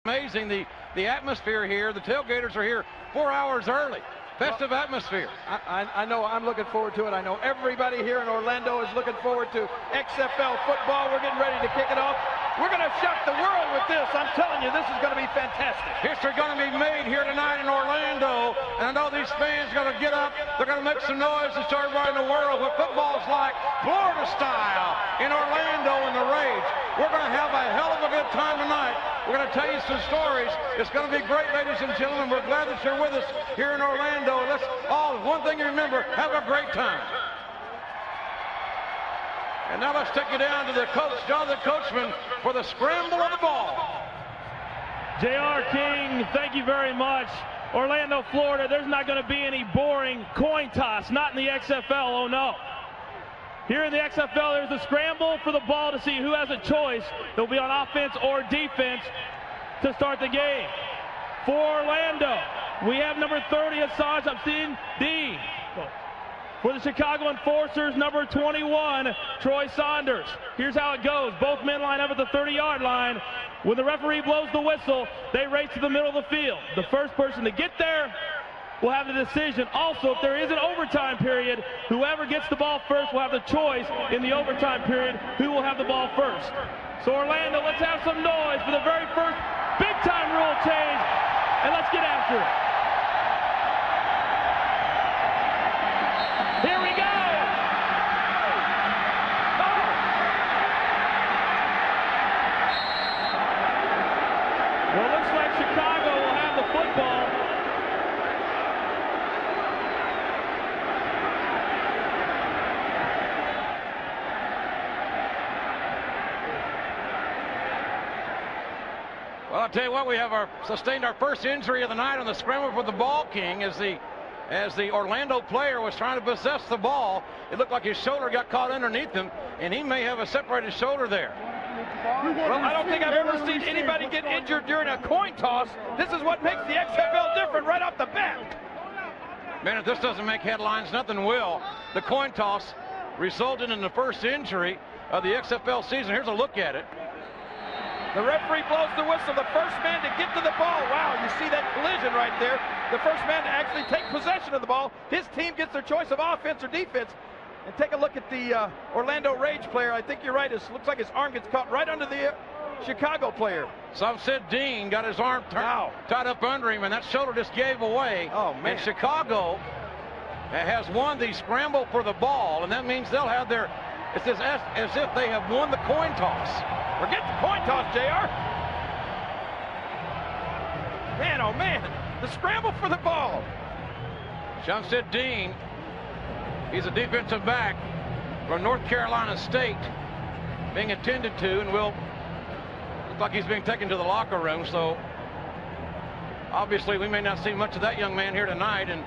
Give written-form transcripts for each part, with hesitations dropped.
Amazing, the atmosphere here. The tailgaters are here 4 hours early. Festive atmosphere. I know I'm looking forward to it. I know everybody here in Orlando is looking forward to XFL football. We're getting ready to kick it off. We're going to shock the world with this. I'm telling you, this is going to be fantastic. History going to be made here tonight in Orlando. And I know these fans are going to get up. They're going to make some noise and show everybody in the world what football's like, Florida style, in Orlando in the Rage. We're going to have a hell of a good time tonight. We're going to tell you some stories. It's going to be great, ladies and gentlemen. We're glad that you're with us here in Orlando. Let's all, one thing you remember, have a great time. And now let's take you down to the coach, Jonathan Coachman, for the scramble of the ball. J.R. King, thank you very much. Orlando, Florida, there's not going to be any boring coin toss, not in the XFL, oh no. Here in the XFL, there's a scramble for the ball to see who has a choice. They'll be on offense or defense to start the game. For Orlando, we have number 30, Assange Obscene D. For the Chicago Enforcers, number 21, Troy Saunders. Here's how it goes. Both men line up at the 30-yard line. When the referee blows the whistle, they race to the middle of the field. The first person to get there will have the decision. Also, if there is an overtime period, whoever gets the ball first will have the choice in the overtime period who will have the ball first. So Orlando, let's have some noise for the very first big-time rule change, and let's get after it. Here we go! Well, it looks like Chicago will have the football. Well, I'll tell you what, we have sustained our first injury of the night on the scramble for the ball, King, as the Orlando player was trying to possess the ball. It looked like his shoulder got caught underneath him, and he may have a separated shoulder there. Well, I don't think I've ever seen anybody get injured during a coin toss. This is what makes the XFL different right off the bat. Man, if this doesn't make headlines, nothing will. The coin toss resulted in the first injury of the XFL season. Here's a look at it. The referee blows the whistle. The first man to get to the ball. Wow, you see that collision right there. The first man to actually take possession of the ball. His team gets their choice of offense or defense. And take a look at the Orlando Rage player. I think you're right. It looks like his arm gets caught right under the Chicago player. Some said Dean got his arm tied up under him, and that shoulder just gave away. Oh, man. And Chicago has won the scramble for the ball, and that means they'll have their, it's as if they have won the coin toss. Forget the coin toss, JR. Man, oh man, the scramble for the ball. Shumsted Dean, he's a defensive back from North Carolina State, being attended to, and will look like he's being taken to the locker room. So obviously we may not see much of that young man here tonight, and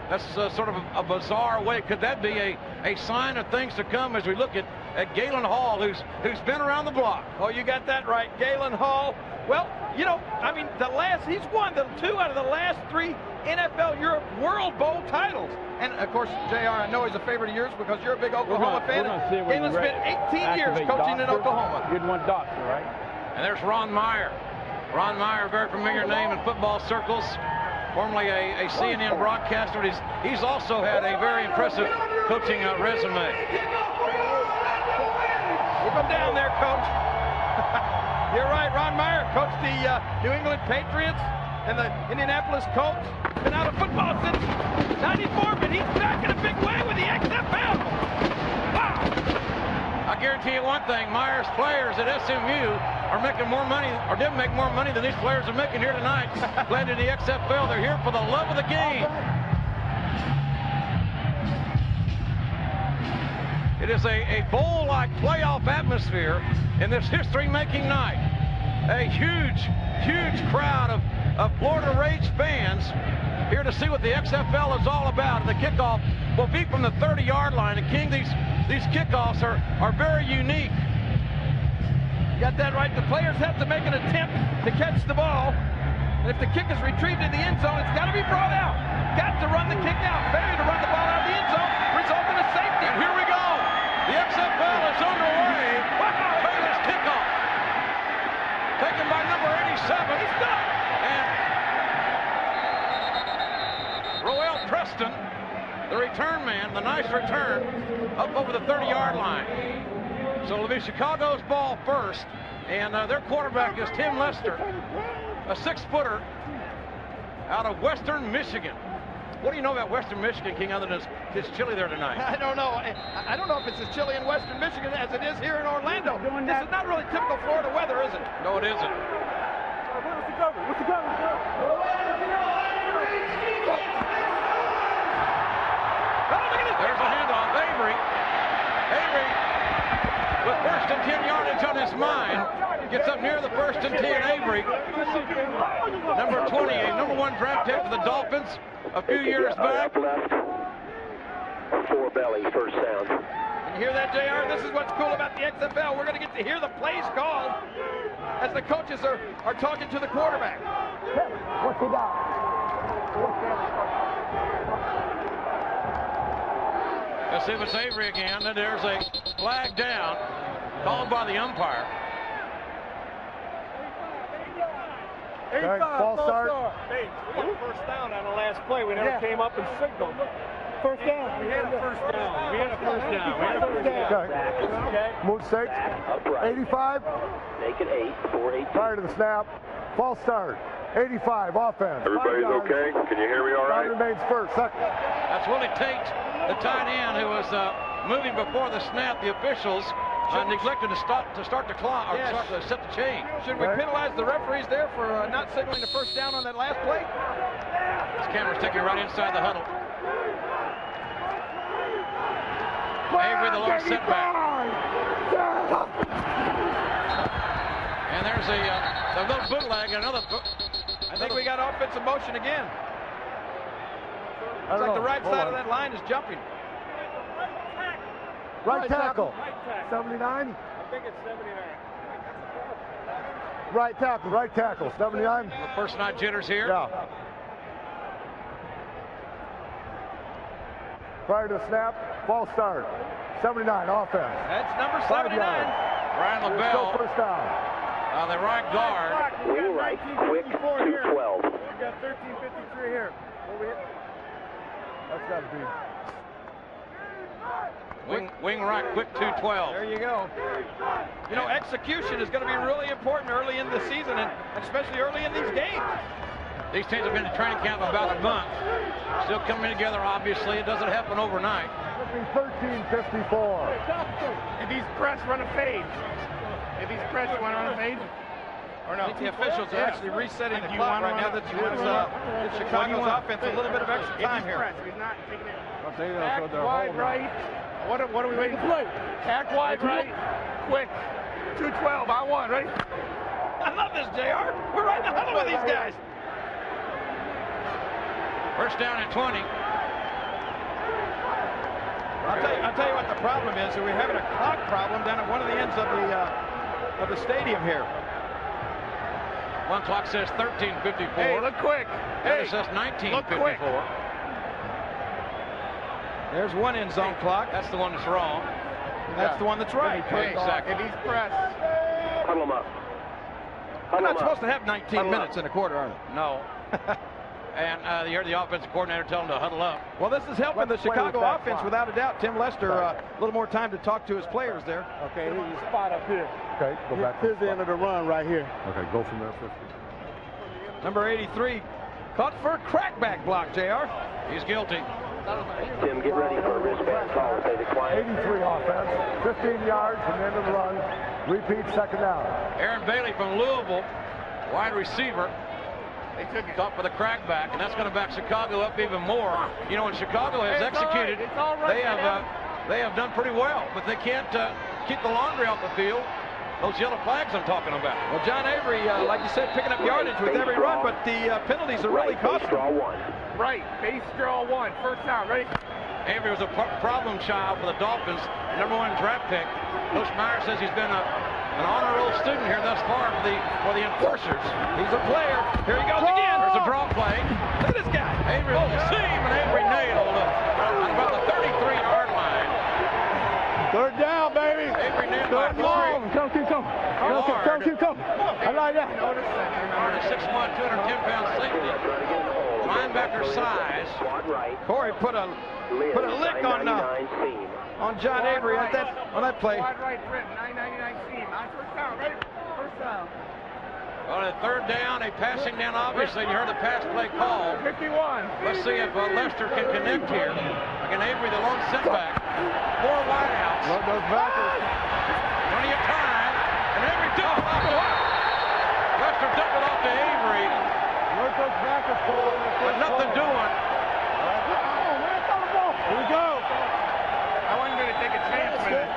that's sort of a bizarre way. Could that be a sign of things to come as we look at Galen Hall, who's been around the block? Oh, you got that right, Galen Hall. Well, you know, I mean, he's won the 2 out of the last 3 NFL Europe World Bowl titles. And of course, JR, I know he's a favorite of yours because you're a big Oklahoma fan. Galen's spent 18 years coaching in Oklahoma. You'd want doctor, right? And there's Ron Meyer. Ron Meyer, very familiar name in football circles. Formerly a CNN broadcaster. He's also had a very impressive coaching resume. Keep him down there, Coach. You're right, Ron Meyer coached the New England Patriots and the Indianapolis Colts. Been out of football since '94, but he's back in a big way with the XFL. Wow! I guarantee you one thing, Meyer's players at SMU are making more money, or didn't make more money than these players are making here tonight. Playing in the XFL, they're here for the love of the game. It is a bowl-like playoff atmosphere in this history-making night. A huge, huge crowd of Florida Rage fans here to see what the XFL is all about. And the kickoff will be from the 30-yard line. And King, these kickoffs are very unique. You got that right. The players have to make an attempt to catch the ball. And if the kick is retrieved in the end zone, it's got to be brought out. Got to run the kick out. Failure to run the ball out of the end zone results in a safety. And here we go. The XFL is underway. Taylor's kickoff. Taken by number 86. 7. He's done. And Roel Preston, the return man, the nice return, up over the 30-yard line. So it'll be Chicago's ball first, and their quarterback is Tim Lester, a 6-footer out of Western Michigan. What do you know about Western Michigan, King, other than it's chilly there tonight? I don't know. I don't know if it's as chilly in Western Michigan as it is here in Orlando. This is not really typical Florida weather, is it? No, it isn't. What's the cover? What's the cover, sir? There's a handoff. Avery with first and 10 yardage on his mind. Gets up near the first and 10. Avery, number 20, a number 1 draft pick for the Dolphins a few years back. Left. 4 belly, first down. You hear that, JR? This is what's cool about the XFL. We're going to get to hear the plays called as the coaches are talking to the quarterback. What's he got? Let's see if it's Avery again. And there's a flag down called by the umpire. Okay, false start. Hey, we had a first down on the last play. We never came up and signaled. First down. We had a first down. We had a first down. Okay. Move 6. 85. Make it 8, 4-8. Prior to the snap. False start. 85. Offense. Everybody's okay? Can you hear me all right? Down remains first. Second. That's Willie Tate, the tight end, who was moving before the snap. The officials neglected to start the clock or to set the chain. Should we penalize the referees there for not signaling the first down on that last play? This camera's taking right inside the huddle. Avery, the long setback. And there's a little bootleg, another. I think we got offensive motion again. Looks like the right side of that line is jumping. Right tackle. 79. I think it's 79. Right tackle. Right tackle. 79. The first night jitters here. Yeah. Prior to the snap, false start. 79, offense. That's number 5 79. yards. Ryan Still LaBelle, first down. the right guard. Wing right, quick, 2-12. We got 13:53 here. That's got to be. Wing right, quick 212. There you go. You know, execution is going to be really important early in the season, and especially early in these games. These teams have been in training camp about a month. Still coming together, obviously. It doesn't happen overnight. 13:54. If he's pressed, run a fade. If he's pressed, you want to run a fade? Or no? I think the officials are actually resetting the clock right now. That gives Chicago's offense a little bit of extra time here. He's not taking it. Act Wide right. What are we waiting for? Act wide right. Quick. 212. I won. Ready? I love this, JR. We're right in the huddle with these guys. First down at 20. I'll tell you what the problem is. We're having a clock problem down at one of the ends of the stadium here. One clock says 13:54. Hey, look quick. The other Hey, says look quick. 19:54. There's one end zone clock. That's the one that's wrong. That's the one that's right. Hey, Exactly. if he's pressed. Huddle them up. We're Huddle not them supposed up. to have 19 minutes in a quarter, are they? No. And you heard the offensive coordinator tell him to huddle up. Well, this is helping the Let's play Chicago with that offense clock. without a doubt. Tim Lester, a little more time to talk to his players there. Okay, here's your spot up here. Okay, go back. Here's the end of the run right here. Okay, go from there. 50. Number 83, caught for a crackback block, JR. He's guilty. Tim, get ready for a wristband call. Say the client. 83 offense. 15 yards from the end of the run. Repeat, second down. Aaron Bailey from Louisville, wide receiver. They took it. Caught for the crackback, and that's going to back Chicago up even more. You know, when Chicago has It's all right. executed, It's all right. they have done pretty well, but they can't keep the laundry off the field. Those yellow flags I'm talking about. Well, John Avery, like you said, picking up yardage with every run, but the penalties are really Right, base costing. draw 1. Right. Base draw 1. First down. Ready? Avery was a problem child for the Dolphins, number 1 draft pick. Coach Meyer says he's been an honor roll student here thus far for the enforcers. He's a player. Here he goes again. There's a draw play. Look at this guy. Avery with a seam, and Avery nailed at about the 33-yard line. Third down, baby. Avery nailed by 3. Come come. Come. I like that. Arn, a 6'1", 210-pound safety. Linebacker size. Corey put a lick on John Avery on that play. Wide right, Britain, 999 seam. On first down, ready? First down. On a third down, a passing down, obviously. You heard the pass play call. 51. Let's see if Lester can connect here. Again, Avery, the lone setback. More wideouts. Plenty of time. And Avery doubled off to Lester doubled off to Avery. But nothing doing. Here we go. I wasn't going to take a chance, man.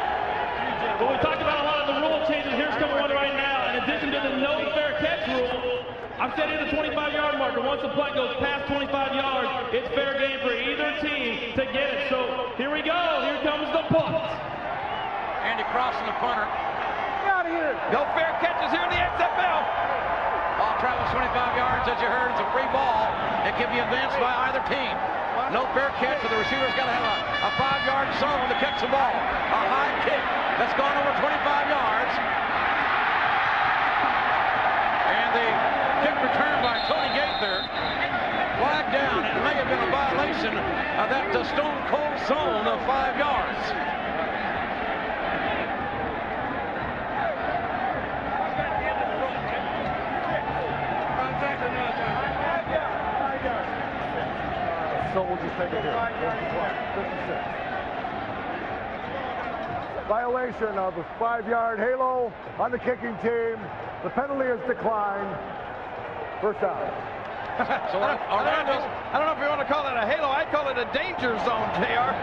Well, we talked about a lot of the rule changes. Here's coming one right now. In addition to the no fair catch rule, I'm setting the 25-yard marker. Once the play goes past 25 yards, it's fair game for either team to get it. So here we go. Here comes the punt. Andy crossing the punter. Get out of here. No fair catches here in the XFL. Ball travels 25 yards, as you heard. It's a free ball. It can be advanced by either team. No fair catch, so the receiver's got to have a 5-yard zone to catch the ball. A high kick that's gone over 25 yards. And the kick returned by Tony Gaither. Flagged down. It may have been a violation of that stone cold zone of 5 yards. So we'll just take it here. 56. Violation of the 5-yard halo on the kicking team. The penalty is declined. First down. So Orlando's... I don't know if you want to call it a halo. I'd call it a danger zone, JR.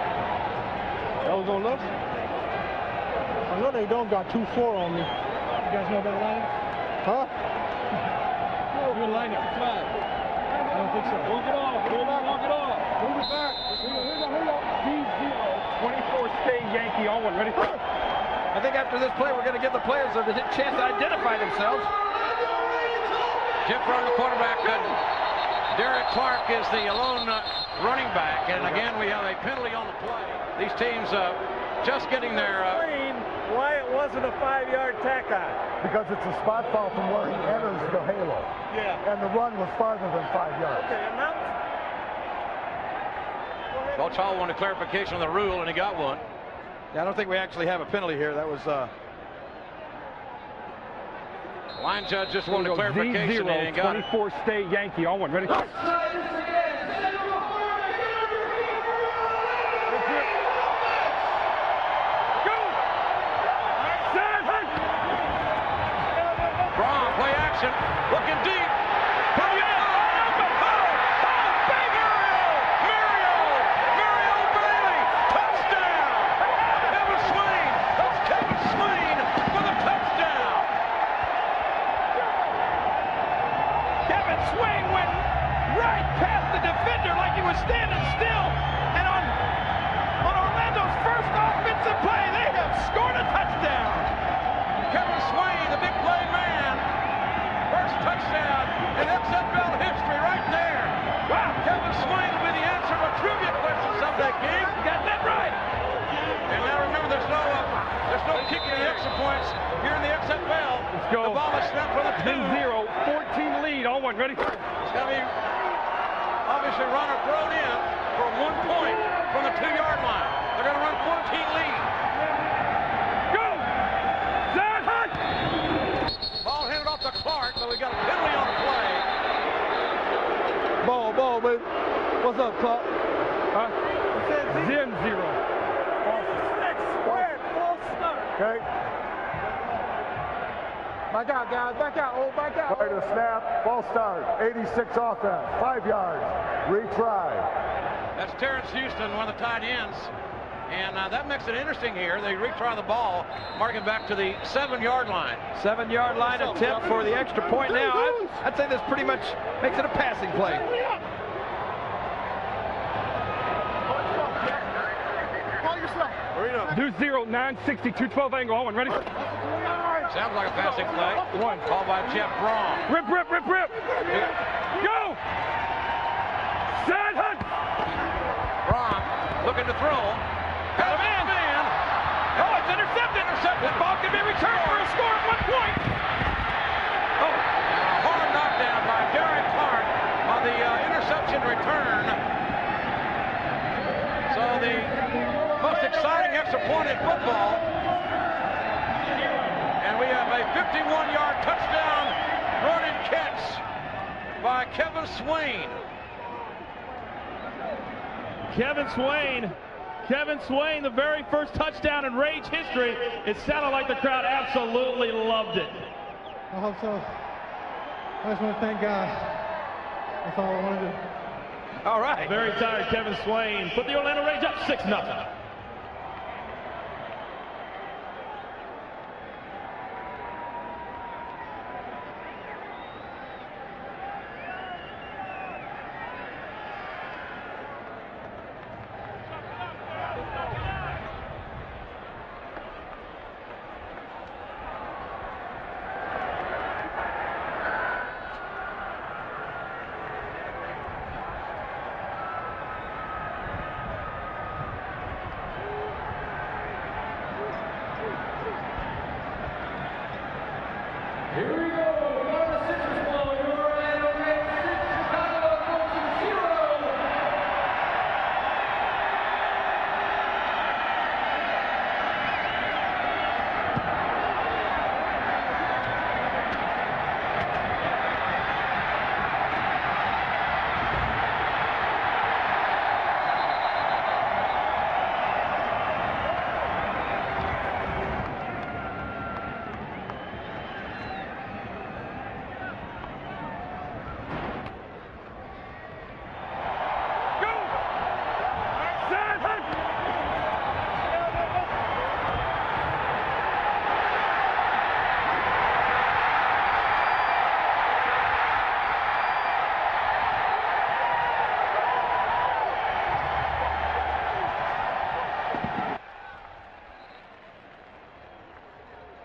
That was on us. I know they don't got 2-4 on me. You guys know about the lineup? Huh? You're gonna line up the flag. I don't think so. Walk it off. Walk it off. Move it back. Hold on. D0. 24 stay Yankee on one. Ready? I think after this play, we're going to give the players a chance to identify themselves. Jim Brown, the quarterback. Derek Clark is the lone running back. And again, we have a penalty on the play. These teams just getting their... Why it wasn't a 5-yard tack on? Because it's a spot foul from where he enters the halo. Yeah. And the run was farther than 5 yards. Okay, and now... Coach Hall wanted clarification on the rule, and he got one. Yeah, I don't think we actually have a penalty here. That was... Line judge just wanted clarification, and he got it. 24 stay Yankee on one. Ready? Play action, looking deep. Mario Bailey, touchdown. Kevin Swain, that's Kevin Swain for the touchdown. Kevin Swain went right past the defender like he was standing still. And on Orlando's first offensive play, they have scored a touchdown. Kevin Swain, the big play man. First touchdown in XFL history right there. Wow, Kevin Swain will be the answer to a trivia question someday, King. You got that right. And now remember, there's no kicking in extra points here in the XFL. Let's go. The ball is snapped for the 2-0, 14 lead on one. Ready? It's going to be obviously runner thrown in for 1 point from the 2-yard line. They're going to run 14 lead. Go! Zach Hunt! Ball handed off to Clark, but we got a penalty on the play. Ball, baby. What's up, Clark? Huh? 0-0. Okay. Back out, guys. Back out. Oh, back out. Right to snap. Ball start. 86 offense. 5 yards. Retry. That's Terrence Houston, one of the tight ends. And that makes it interesting here. They retry the ball, marking back to the 7-yard line. 7-yard line attempt for the extra point now. I'd say this pretty much makes it a passing play. Do 0, 960, 212 angle. On one. Ready? Sounds like a passing play. One. Called by Jeff Braun. Rip. Go! Zach Hunt! Braun looking to throw. Got a man. Oh, it's intercepted. This ball can be returned for a score at 1 point. Oh, a hard knockdown by Derek Clark on the interception return. So the most exciting extra point in football. And we have a 51-yard touchdown run and catch by Kevin Swain. Kevin Swain, the very first touchdown in Rage history. It sounded like the crowd absolutely loved it. I hope so. I just want to thank God. That's all I want to do. All right. Very tired Kevin Swain. Put the Orlando Rage up 6-0. Here we go. Florida Citrus Bowl. Your Orlando Rage 6, Chicago Colson 0.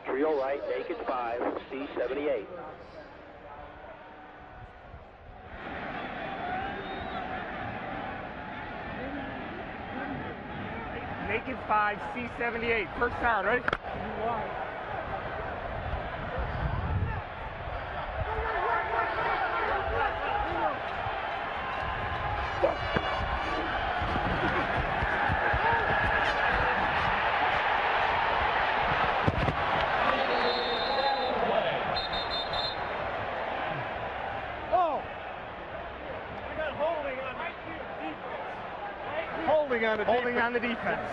Trio right, naked 5, C78. Naked 5, C78. First down, ready? Holding on the defense.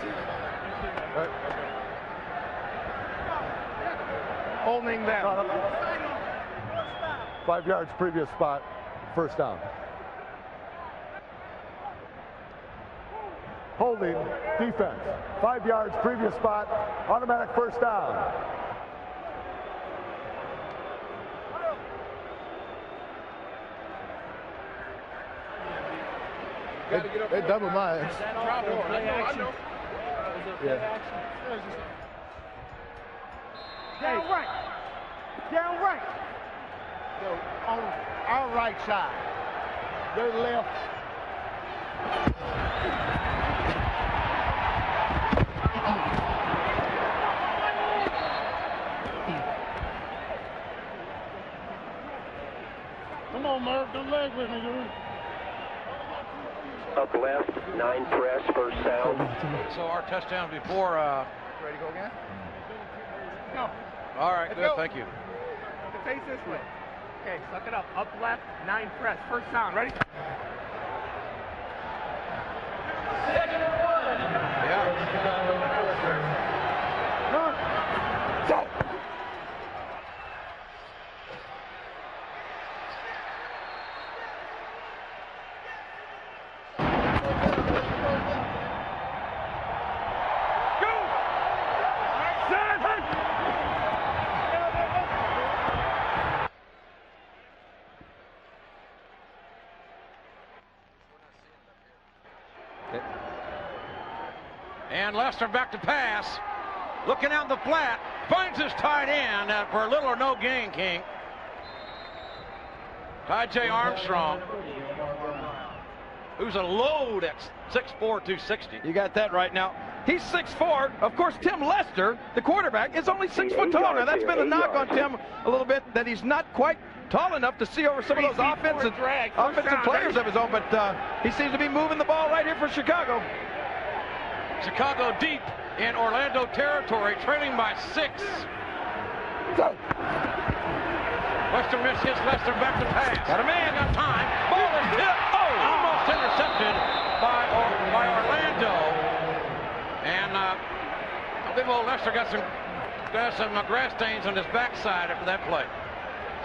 Holding them. 5 yards previous spot, first down. Holding defense. 5 yards previous spot, automatic first down. They double mine. Yeah. Down right. Down right. So on our right side, their left. Come on, Murph. Don't leg with me, dude. Up left, 9 press, first down. So our touchdown before. Ready to go again? No. All right, Let's good, go. thank you. Face this way. Okay, suck it up. Up left, 9 press. First down, ready? And Lester back to pass. Looking out the flat. Finds his tight end for little or no gain, King. Ty J. Armstrong, who's a load at 6'4", 260. You got that right now. He's 6'4". Of course, Tim Lester, the quarterback, is only 6 foot tall. Now, that's been a knock on Tim a little bit, that he's not quite tall enough to see over some of those offensive players of his own, but he seems to be moving the ball right here for Chicago. Chicago deep in Orlando territory, trailing by 6. Western missed his Lester back to pass. Got a man. Got time. Ball is tipped. Oh, almost intercepted by Orlando. And I believe old Lester got some grass stains on his backside after that play.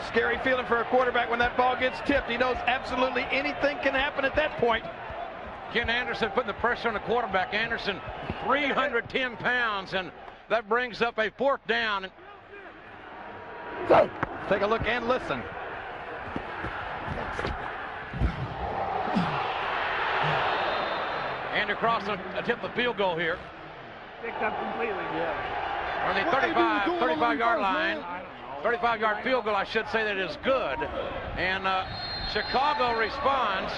Scary feeling for a quarterback when that ball gets tipped. He knows absolutely anything can happen at that point. Ken Anderson putting the pressure on the quarterback. Anderson, 310 pounds, and that brings up a 4th down. Take a look and listen. Andy Crossland attempt the field goal here. Picked up completely. Yeah. On the 35-yard line. 35-yard field goal, I should say, that is good. And Chicago responds.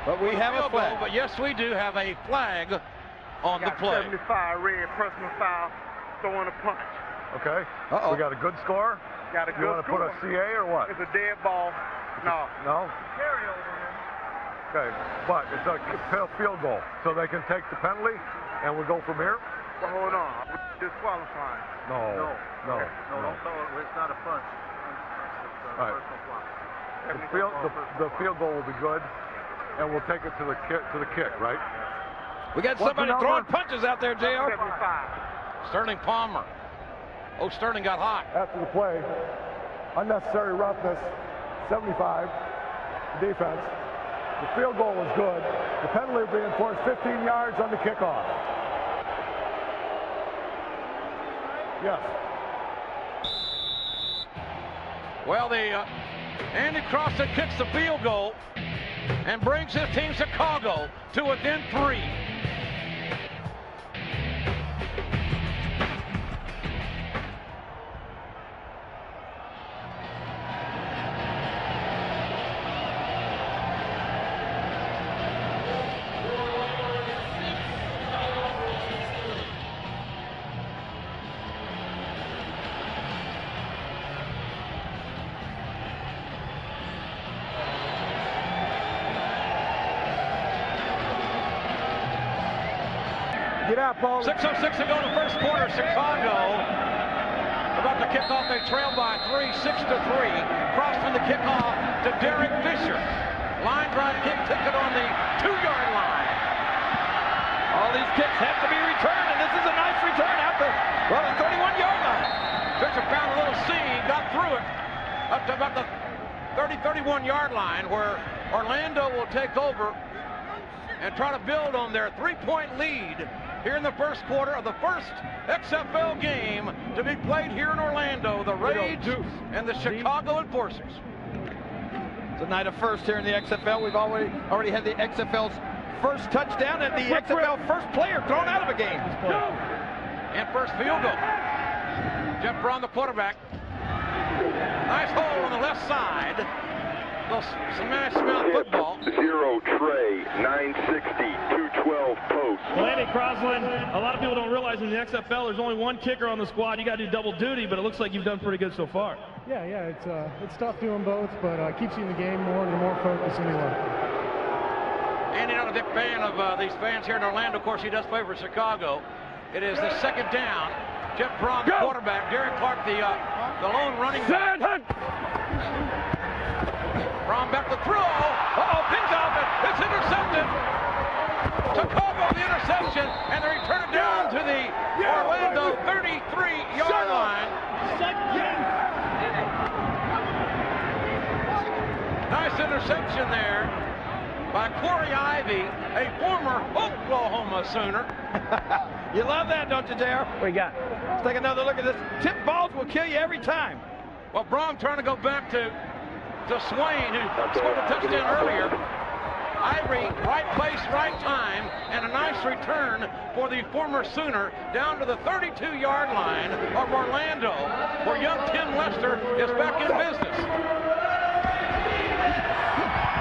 But we have a flag. But yes, we do have a flag on the play. 75 red personal foul, throwing a punch. Okay. Uh-oh. We got a good score? Got a good You want to put a CA or what? It's a dead ball. No. No? Carry over. Okay. But it's a field goal. So they can take the penalty and we'll go from here? Well, hold on. Disqualifying. No. Okay. No, it's not a punch. It's All right. personal foul. The field goal will be good, and we'll take it to the kick, right? We got somebody throwing punches out there, JR. 75. Sterling Palmer. Oh, Sterling got hot. After the play, unnecessary roughness, 75, defense. The field goal was good. The penalty will be enforced 15 yards on the kickoff. Yes. Well, Andy Crossland kicks the field goal and brings his team Chicago to within 3. Get out, Paul. 6:06 to go in the first quarter. Chicago about to kick off. They trail by 3, 6-3. Crossing the kickoff to Derek Fisher. Line drive kick ticket on the 2-yard line. All these kicks have to be returned, and this is a nice return out the 31-yard line. Fisher found a little seam, got through it up to about the 31-yard line, where Orlando will take over and try to build on their 3-point lead here in the first quarter of the first XFL game to be played here in Orlando. The Rage and the Chicago Enforcers. It's a night of first here in the XFL. We've already had the XFL's first touchdown and the XFL first player thrown out of a game. And first field goal. Jeff Braun, the quarterback. Nice hole on the left side. Smash mouth football. 0 Trey, 960, 212 post. Well, Andy Crossland, a lot of people don't realize in the XFL there's only one kicker on the squad. You got to do double duty, but it looks like you've done pretty good so far. Yeah, it's tough doing both, but keeps you in the game more, the more focus anyway. Andy, not a big fan of these fans here in Orlando. Of course, he does play for Chicago. It is the second down. Jeff Braun, the quarterback. Derek Clark, the lone running back. Braun back to throw. Picks off it. It's intercepted. Chicago the interception, and they return it down to the Orlando 33-yard line. Nice interception there by Corey Ivy, a former Oklahoma Sooner. You love that, don't you, JR? What you got? Let's take another look at this. Tip balls will kill you every time. Well, Braun trying to go back to Swain, who scored a touchdown earlier. Ivory, right place, right time, and a nice return for the former Sooner down to the 32-yard line of Orlando, where young Tim Lester is back in business.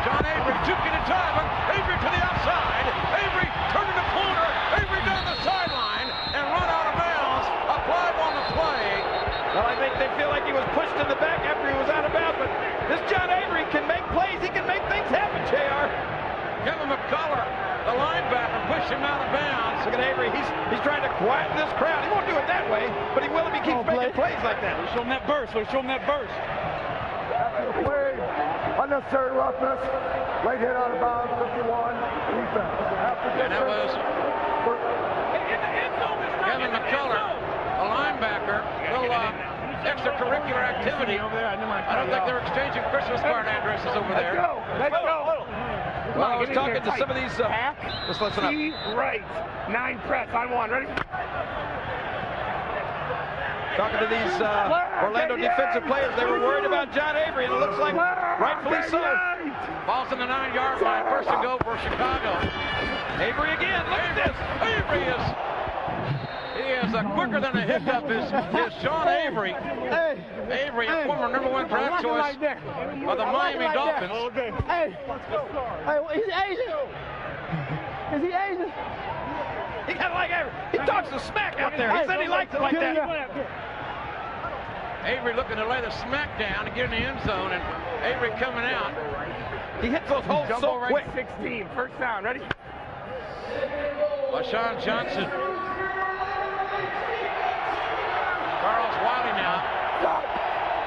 John Avery juking and driving. Avery to the outside. Avery turning the corner. like he was pushed in the back after he was out of bounds, but this John Avery can make plays. He can make things happen, JR. Kevin McCullough, the linebacker, pushed him out of bounds. Look at Avery. He's trying to quieten this crowd. He won't do it that way, but he will if he keeps making plays like that. Show him that burst. Show him that burst. After the play, unnecessary roughness, late hit out of bounds, 51, defense. And that was Kevin McCullough, a linebacker, little extracurricular activity. I don't think they're exchanging Christmas card addresses over there. Let's go. Well, I was talking to some of these. Let's listen up. Right. 9 press on 1. Ready? Talking to these Orlando defensive players, they were worried about John Avery, and it looks like rightfully so. Ball's in the 9-yard line. First and go for Chicago. Avery again. Look at this. Avery is quicker than a hiccup. Is Sean Avery. Avery, a former #1 draft choice of the Miami Dolphins. Hey, he's Asian. Is he Asian? He kind of like Avery. He talks the smack out there. He said he liked it like that. Avery looking to lay the smack down and get in the end zone, and Avery coming out. He hits those holes Jumbo so right quick. 16. First down. Ready? LaShawn Johnson. Charles Wiley now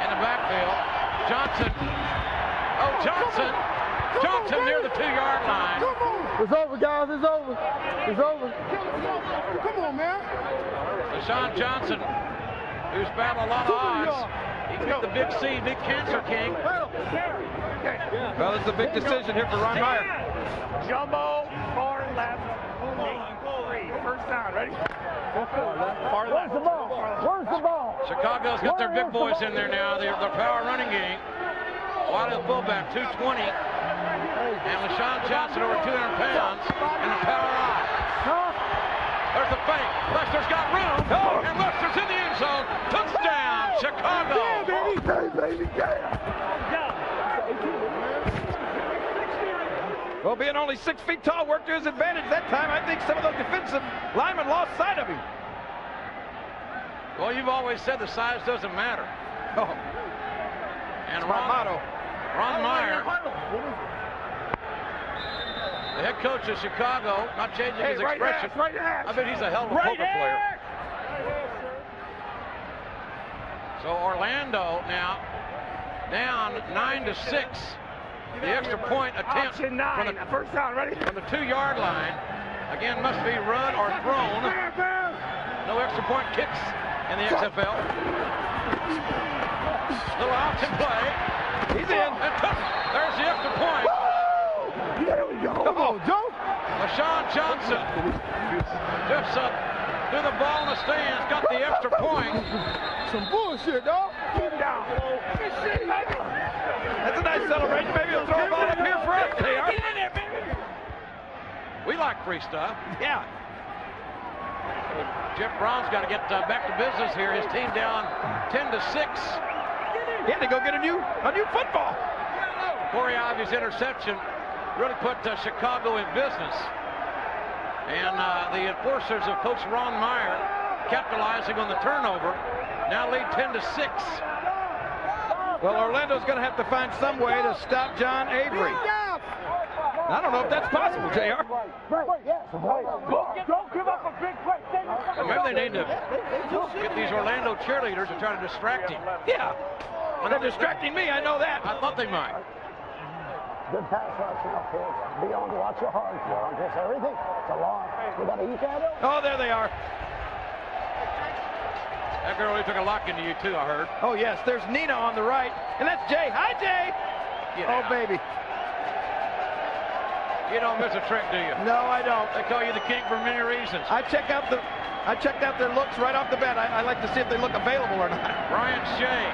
in the backfield. Johnson. Oh, Johnson. Johnson near the 2-yard line. It's over, guys. It's over. It's over. Come on, man. LaShawn Johnson, who's battled a lot of odds. He beat the Big C, Big Cancer King. Well, it's a big decision here for Ron Meyer. Jumbo, far left. 8-3. First down. Ready? Far left. Where's the ball? Chicago's got their big boys in there now. They're the power running game. Wiley, the fullback, 220. And LaShawn Johnson, over 200 pounds, and the power eye. There's the fake. Lester's got room, and Lester's in the end zone. Touchdown, Chicago. Well, being only 6 feet tall worked to his advantage that time. I think some of those defensive linemen lost sight of him. Well, you've always said the size doesn't matter. Oh, And that's my motto. Ron Meyer, the head coach of Chicago, not changing his expression. I bet he's a hell of a poker player. So Orlando now down 9-6. The extra point attempt Option 9. First down. Ready? from the 2-yard line. Again, must be run or thrown. No extra point kicks in the XFL. Little option play. He's in. And there's the extra point. There we go. Come on, Joe. LaShawn Johnson just threw the ball in the stands, got the extra point. Some bullshit, dog. Keep him down. That's a nice celebration. Maybe he'll throw a ball up here for us, JR. We like free stuff. Yeah. Jeff Brown's got to get back to business here. His team down 10-6. He had to go get a new football. Corey Ivy's interception really put Chicago in business. And the enforcers of Coach Ron Meyer capitalizing on the turnover. Now lead 10-6. Well, Orlando's going to have to find some way to stop John Avery. I don't know if that's possible, JR. Don't give up a big play. Well, maybe they need to get these Orlando cheerleaders to try to distract him. Yeah. Well, they're distracting me. I know that. I thought they might. Good pass rushing up here. Be on to watch your heart. You're on just everything. It's a long. We got to eat that. Oh, there they are. That girl really took a lock into you, too, I heard. Oh, yes. There's Nina on the right. And that's Jay. Hi, Jay. Oh, baby. You don't miss a trick, do you? No, I don't. They call you the king for many reasons. I checked out their looks right off the bat. I like to see if they look available or not. Brian Shea,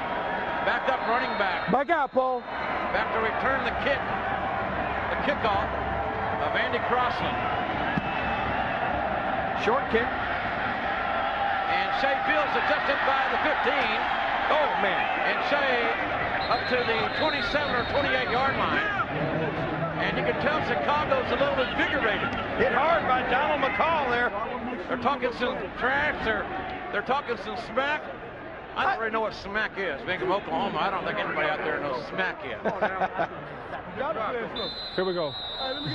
back up running back. Back out, Paul. Back to return the kickoff of Andy Crossland. Short kick. And Shea Fields is just inside the 15. Oh, man. And Shea up to the 27 or 28-yard line. And you can tell Chicago's a little invigorated. Hit hard by Donald McCall there. They're talking some trash. They're talking some smack. I don't really know what smack is. Being from Oklahoma, I don't think anybody out there knows smack is. Here we go.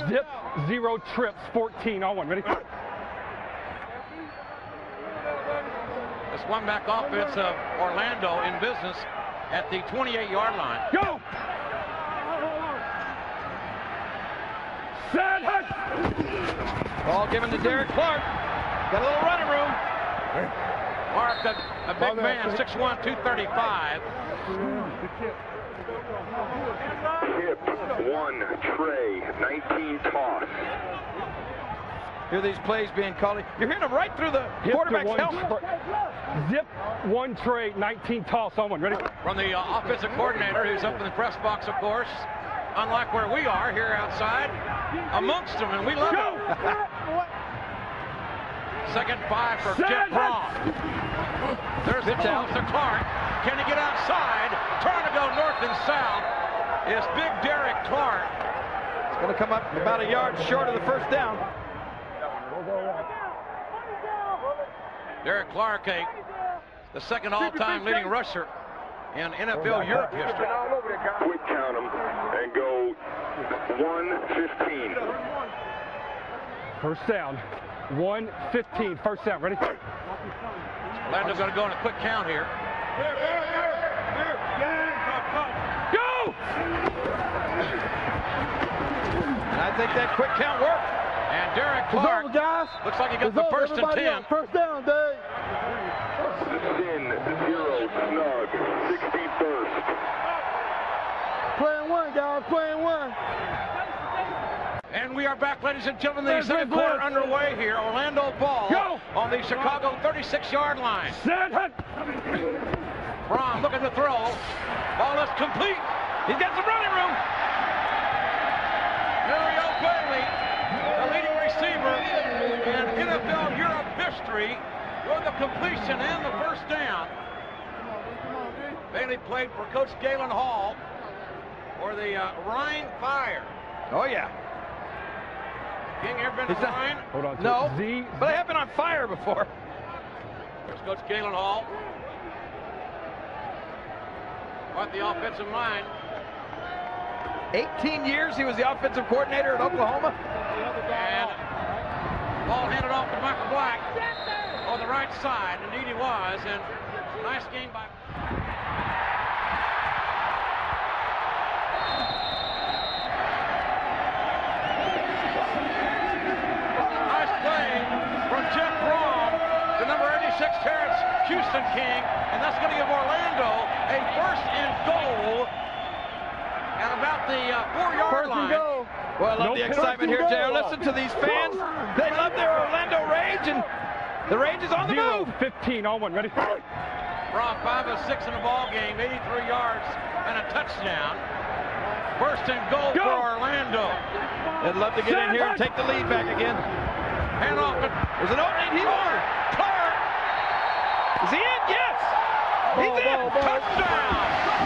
Zip, 0 trips, 14 on 1. Ready? This one-back offense of Orlando in business at the 28-yard line. Go! Set, hut! Ball given to Derek Clark. Got a little running room. Clark, a big man, 6'1", 235. Hip, 1, Trey, 19 toss. Hear these plays being called. You're hearing them right through the quarterback's helmet. Zip, 1 Trey, 19 toss on 1. Ready? From the offensive coordinator, who's up in the press box, of course. Unlike where we are here outside, amongst them, and we love it. Second 5 for Jeff Braun. There's the ball to Clark. Can he get outside? Trying to go north and south is big Derek Clark. It's going to come up about a yard short of the first down. Derek Clark, the second all-time leading rusher in NFL Europe history. Quick count them and go 1:15. First down. 1:15. First down. Ready? Orlando's going to go on a quick count here. Go! And I think that quick count worked. And Derek Clark looks like he got the first and 10. First down, Dave. Sin, 0, snug, 61st. Playing 1, guys. Playing 1. And we are back, ladies and gentlemen. The second quarter underway here. Orlando ball on the Chicago 36-yard line. Set, hut! Braun looking to throw. Ball is complete. He's got some running room. Mario Bailey, the leading receiver in NFL Europe history, with the completion and the first down. Bailey played for Coach Galen Hall for the Rhine Fire. Oh, yeah. King, ever been to Rhine? Hold on. No, but I have been on fire before. There's Coach Galen Hall. On the offensive line. 18 years he was the offensive coordinator at Oklahoma. And ball handed off to Michael Black on the right side. Indeed he was. And nice game by... Nice play from Jeff Braun, the number 86 Terrence Houston King. And that's going to give Orlando a first and goal at about the 4-yard line. Well, I love the excitement here, JR. Listen to these fans. They love their Orlando Rage, and the Rage is on the move. 15 on 1. Ready? Braun 5 of 6 in the ball game, 83 yards and a touchdown. First and goal for Orlando. They'd love to get in here and take the lead back again. Hand off. There's an opening. He's on. Clark. Is he in? Yes. He's in. Touchdown.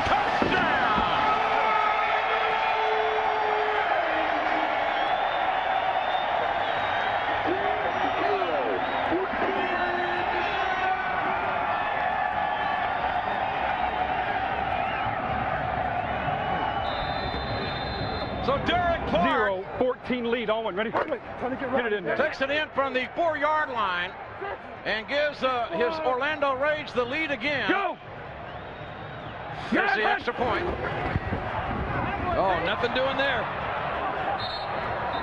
Touchdown. So Derek Clark 0-14 lead on 1. Ready? Hit it in there. Takes it in from the 4-yard line and gives his Orlando Rage the lead again. Go! Here's the extra point. Oh, nothing doing there.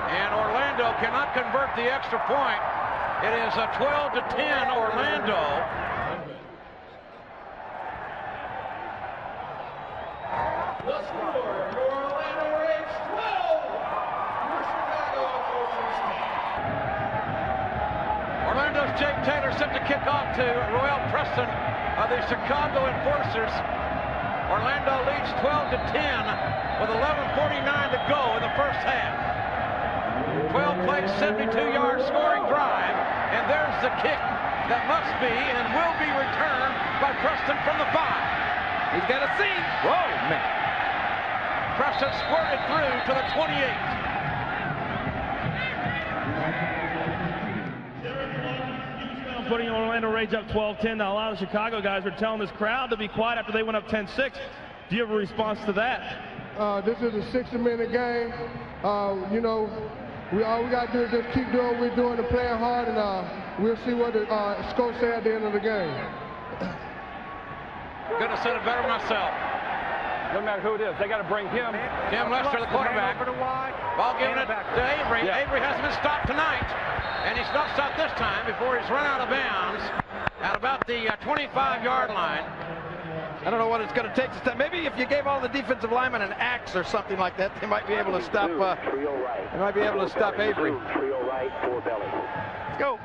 And Orlando cannot convert the extra point. It is a 12-10 Orlando. The score, your Orlando Rage 12, your Chicago 14. Orlando's Jake Taylor set to kick off to Royal Preston of the Chicago Enforcers. Orlando leads 12-10 with 11:49 to go in the first half. 12 plays, 72-yard scoring drive, and there's the kick that must be and will be returned by Preston from the 5. He's got a seam. Whoa, man. Preston squirted through to the 28. putting Orlando Rage up 12-10. Now, a lot of the Chicago guys are telling this crowd to be quiet after they went up 10-6. Do you have a response to that? This is a 60-minute game. You know, all we got to do is just keep doing what we're doing and playing hard, and we'll see what the score say at the end of the game. Couldn't have said it better myself. No matter who it is, they got to bring him. Tim Lester, the quarterback. Ball given it to Avery. Yeah. Avery hasn't been stopped tonight, and he's not stopped this time before he's run out of bounds at about the 25-yard line. I don't know what it's going to take this time. Maybe if you gave all the defensive linemen an axe or something like that, they might be able to stop. They might be able to stop Avery. Trio right, 4 belly. Let's go.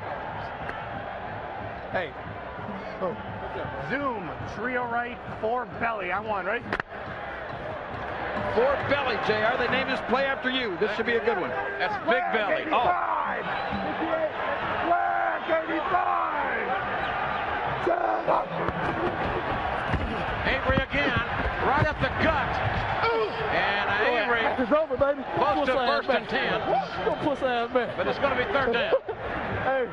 Hey. Oh. Zoom, trio right, 4 belly. I won, right? 4 belly, JR. They named this play after you. This should be a good one. That's big belly. 85. Flag 85. Avery again, right up the gut. And Avery It's over, baby. close to first and 10. Don't push ass back. But it's going to be third down. Hey.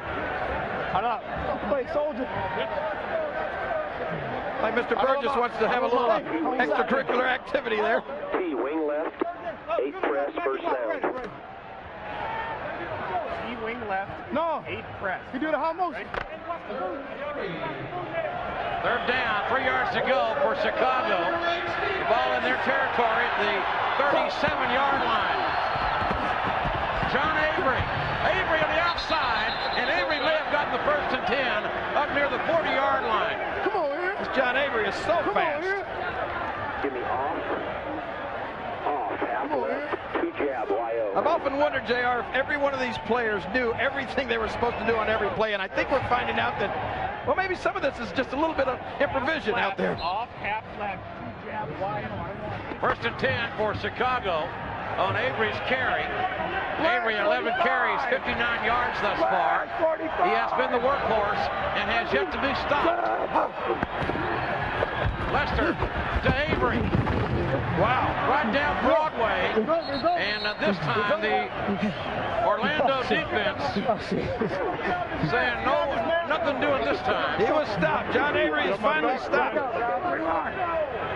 Hold up. Play soldier. Like Mr. Burgess wants to have a little extracurricular activity there. T, wing left, 8 press, first down. T wing left. No. 8 press. You do the high motion. Third down, 3 yards to go for Chicago. The ball in their territory at the 37-yard line. John Avery. Avery on the outside, and Avery may have gotten the first and 10 up near the 40-yard line. Come on, here. John Avery is so fast. Give me off, half left, 2 jab, YO. I've often wondered, JR, if every one of these players knew everything they were supposed to do on every play, and I think we're finding out that, well, maybe some of this is just a little bit of improvisation out there. Off, half left, 2 jab, YO. First and 10 for Chicago on Avery's carry. Avery, 11 carries, 59 yards thus far. He has been the workhorse and has yet to be stopped. Lester to Avery. Wow, right down Broadway. And this time the Orlando defense saying no, nothing doing this time. He was stopped. John Avery is finally stopped.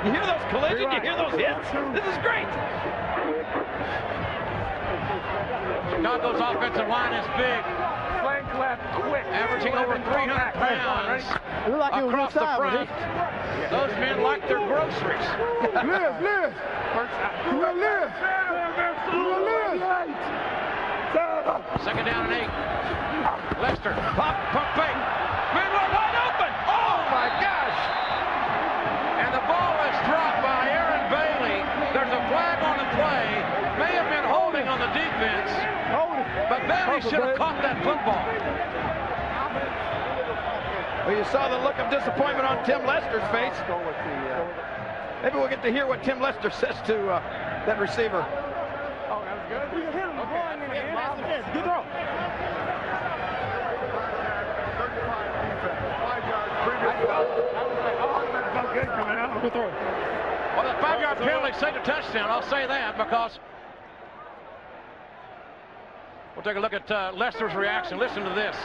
You hear those collisions? You hear those hits? This is great. Chicago's offensive line is big, Flank left, quick. averaging over 300 pounds across the front. Those men like their groceries. Live. Second down and 8. Lester, pump fake. Man wide open. Oh my gosh! And the ball is dropped by Aaron Bailey. There's a flag on the play. May have been holding on the defense. But Bailey should have caught that football. Well, you saw the look of disappointment on Tim Lester's face. Maybe we'll get to hear what Tim Lester says to that receiver. Oh, that was good. You hit him. Okay. Good throw. Good coming out. Good throw. Well, the 5-yard penalty saved a touchdown. I'll say that because we'll take a look at Lester's reaction. Listen to this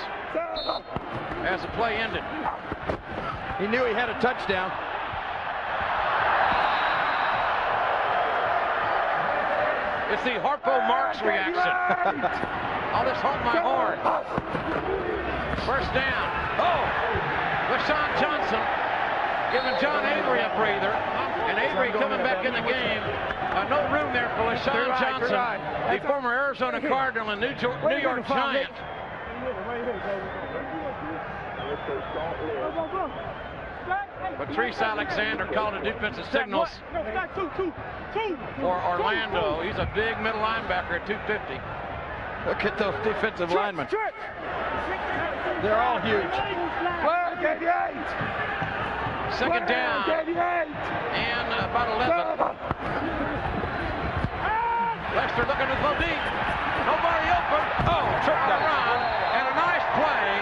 as the play ended. He knew he had a touchdown. It's the Harpo Marks reaction. I'll just hold my horn. First down. Oh, LaShawn Johnson giving John Avery a breather. And Avery coming back in the game. No room there for LaShawn Johnson, the former Arizona Cardinal and New York Giant. Patrice Alexander called a defensive signals for Orlando. He's a big middle linebacker at 250. Look at those defensive linemen. They're all huge. Second down and about 11. Lester looking to go deep. Nobody open. Oh, tripped out. Run and a nice play.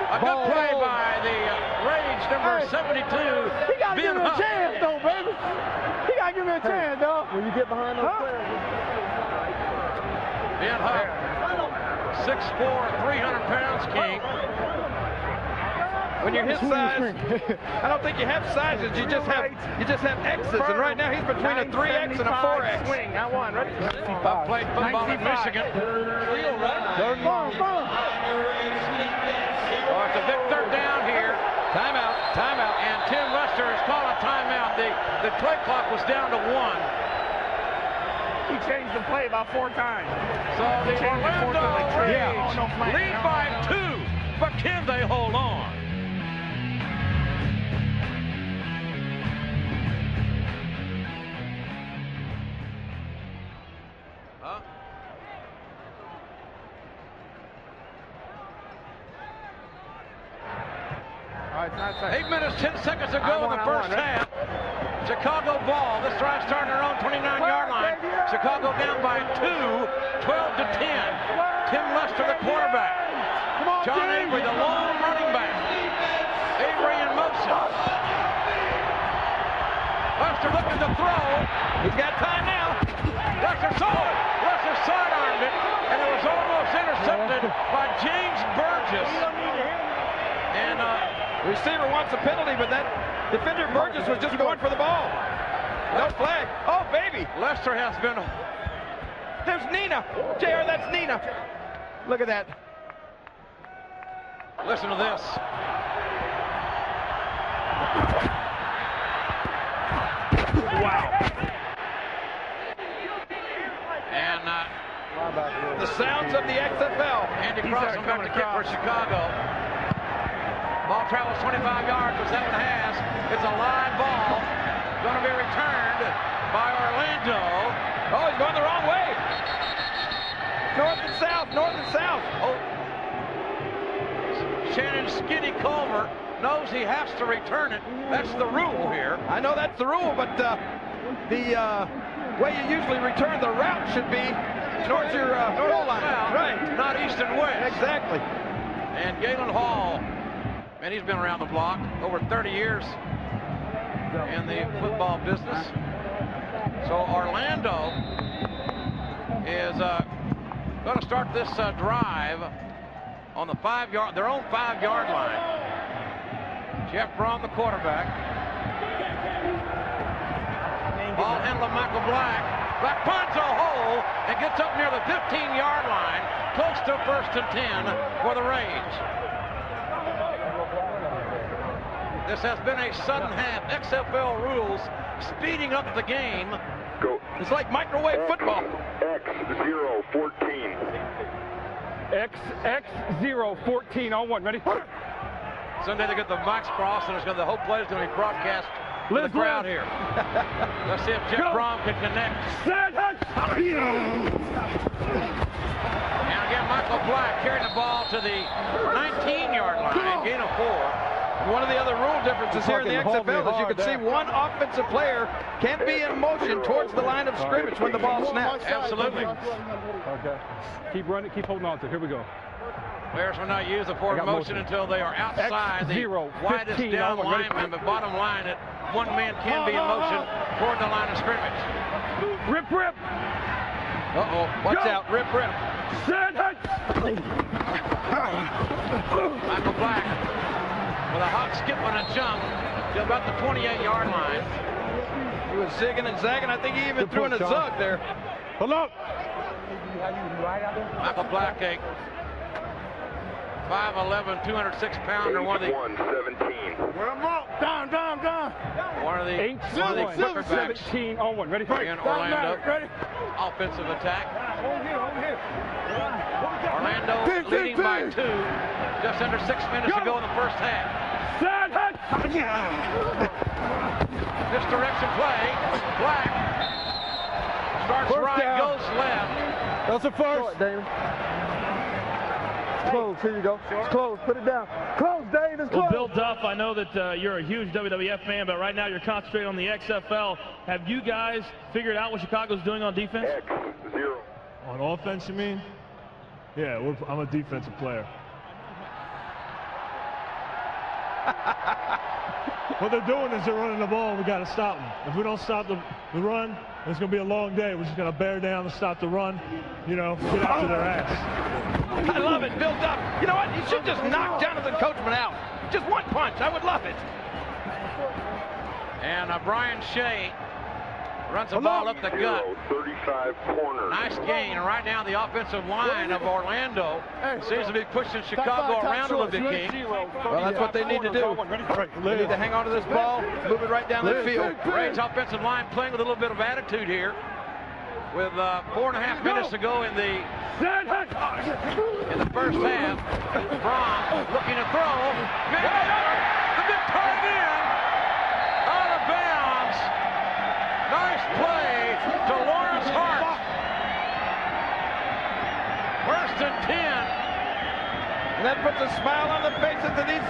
A good play by the Rage number 72. He got to give me a chance, though, baby. He got to give me a chance, dog. When you get behind those players. Ben Huff, 6'4", 300 pounds, King. When you're his size, I don't think you have sizes. You just have X's. And right now he's between a 3X and a 4X. Swing. I won. Ready? I played football in Michigan. Oh, it's a big third down here. Timeout. Timeout. And Tim Lester is calling a timeout. The play clock was down to 1. He changed the play about 4 times. So the Orlando Rage lead by 2, but can they hold on? Huh? All right, it's not 8 minutes, 10 seconds to go in the first half. Chicago ball. This drive starting their own 29-yard line. Chicago down by 2, 12 to 10. Tim Lester, the quarterback. John Avery, the lone running back. Avery in motion. Lester looking to throw. He's got time now. Lester saw it. Lester sidearmed it, and it was almost intercepted by James Burgess. And the receiver wants a penalty, but that defender Burgess was just going for the ball. No flag. Oh, baby. Lester has been... There's Nina. JR, that's Nina. Look at that. Listen to this. Wow. And the sounds of the XFL. Andy Cross back to kick for Chicago. Ball travels 25 yards for 7 1/2. It's a live ball. Going to be returned by Orlando. Oh, he's going the wrong way. North and south, north and south. Oh. Shannon Skinny Culver knows he has to return it. That's the rule here. I know that's the rule, but the way you usually return the route should be towards your goal line. Right. Not east and west. Exactly. And Galen Hall, man, he's been around the block over 30 years in the football business. So Orlando is going to start this drive on the their own 5-yard line. Jeff Braun, the quarterback. Ball handler Michael Black. Black finds a hole and gets up near the 15-yard line, close to 1st and 10 for the Rage. This has been a sudden half. XFL rules speeding up the game. Go. It's like microwave football. X014. X014 on 1. Ready? Sunday they get the box cross, and the whole play is going to be broadcast to the crowd here. Let's see if Jeff Braun can connect. And again, Michael Black carrying the ball to the 19-yard line, gain of 4. One of the other rule differences here in the XFL is you can see one offensive player can't be in motion towards the line of scrimmage when the ball snaps. Absolutely. Okay. Keep running, keep holding on to it. Here we go. Players will not use the forward motion until they are outside the widest down lineman, but bottom line, that one man can be in motion toward the line of scrimmage. Rip, rip. Uh-oh, watch out, rip, rip. Michael Black with a hop, skip, and a jump to about the 28-yard line. He was zigging and zagging. I think he even threw in a zug there. Hold up. Michael Black, a 5'11", 206-pounder, one of the 117. Down. one of the quicker backs 17 on 1. Ready? in Orlando. Offensive attack. Orlando leading by 2. Just under 6 minutes to go in the first half. Misdirection play. Black starts right, goes left. That's a first. David. It's close. Here you go. It's close. Put it down. Close, Dave. It's close. Well, Bill Duff, I know that you're a huge WWF fan, but right now you're concentrating on the XFL. Have you guys figured out what Chicago's doing on defense? X0. On offense, you mean? Yeah, I'm a defensive player. What they're doing is they're running the ball. We got to stop them. If we don't stop the run, It's going to be a long day. We're just going to bear down and stop the run, you know, get after their ass. I love it. Built up. You know what? You should just knock Jonathan Coachman out. Just one punch. I would love it. And Brian Shea runs the ball up the gut. 35 corner. Nice gain. And right now the offensive line of Orlando seems to be pushing Chicago around a little bit, King. Well, that's what they need to do. They need to hang on to this ball, move it right down the field. Raids offensive line playing with a little bit of attitude here. With 4.5 minutes to go in the first half. Braun looking to throw. The big tight end out of bounds. Nice play to Lawrence Hart. First and 10. And that puts a smile on the faces of these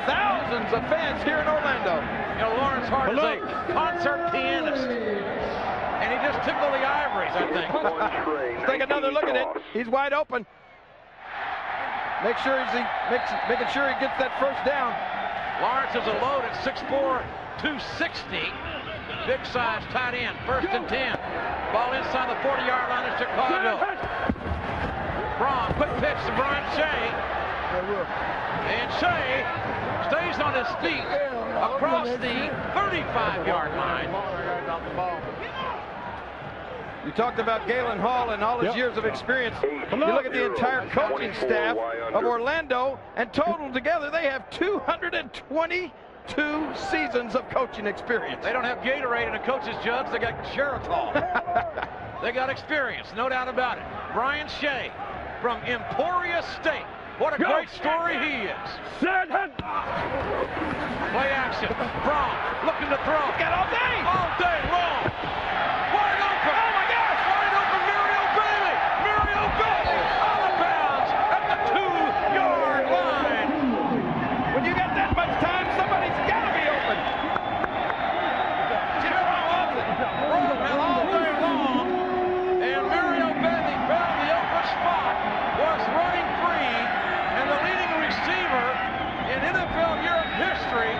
thousands of fans here in Orlando. You know, Lawrence Hart is a concert pianist. And he just tickled the ivories, I think. Let's take another look at it. He's wide open. Making sure he gets that first down. Lawrence is a load at 6'4", 260. Big size tight end. First and 10. Ball inside the 40-yard line of Chicago. Braun, quick pitch to Brian Shea. And Shea stays on his feet across the 35-yard line. You talked about Galen Hall and all his years of experience. You look at the entire coaching staff of Orlando, and total together, they have 222 seasons of coaching experience. They don't have Gatorade in a coach's jugs. They got Geritol. They got experience, no doubt about it. Brian Shea from Emporia State. What a great story he is. Play action. Braun looking to throw. Got all day. All day long. Wide open. Oh my gosh. Wide open. Mario Bailey. Mario Bailey out of bounds at the 2-yard line. When you got that much time, somebody's got to be open. Braun had all day long. And Mario Bailey found the open spot. Was running free. And the leading receiver in NFL Europe history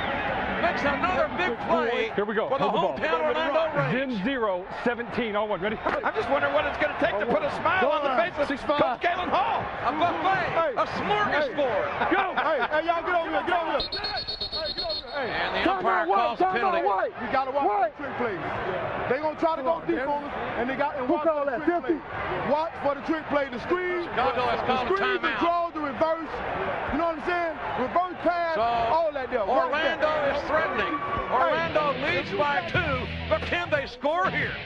makes another big play. Here we go. For the hometown Orlando Raids. 17 on one. Ready? I'm just wondering what it's going to take to put a smile on the face of Coach Galen Hall. A buffet, a smorgasbord. Go! Hey, y'all get over here, get over here. And the umpire calls a penalty. We got to watch the trick plays. They gonna try to go deep on us, and they got and watch for the trick play. Watch for the trick play, the screen, Chicago has called a the timeout. draw, the reverse. You know what I'm saying? Reverse pass, all that there. Orlando is threatening. Orlando leads by 2, but can they score here?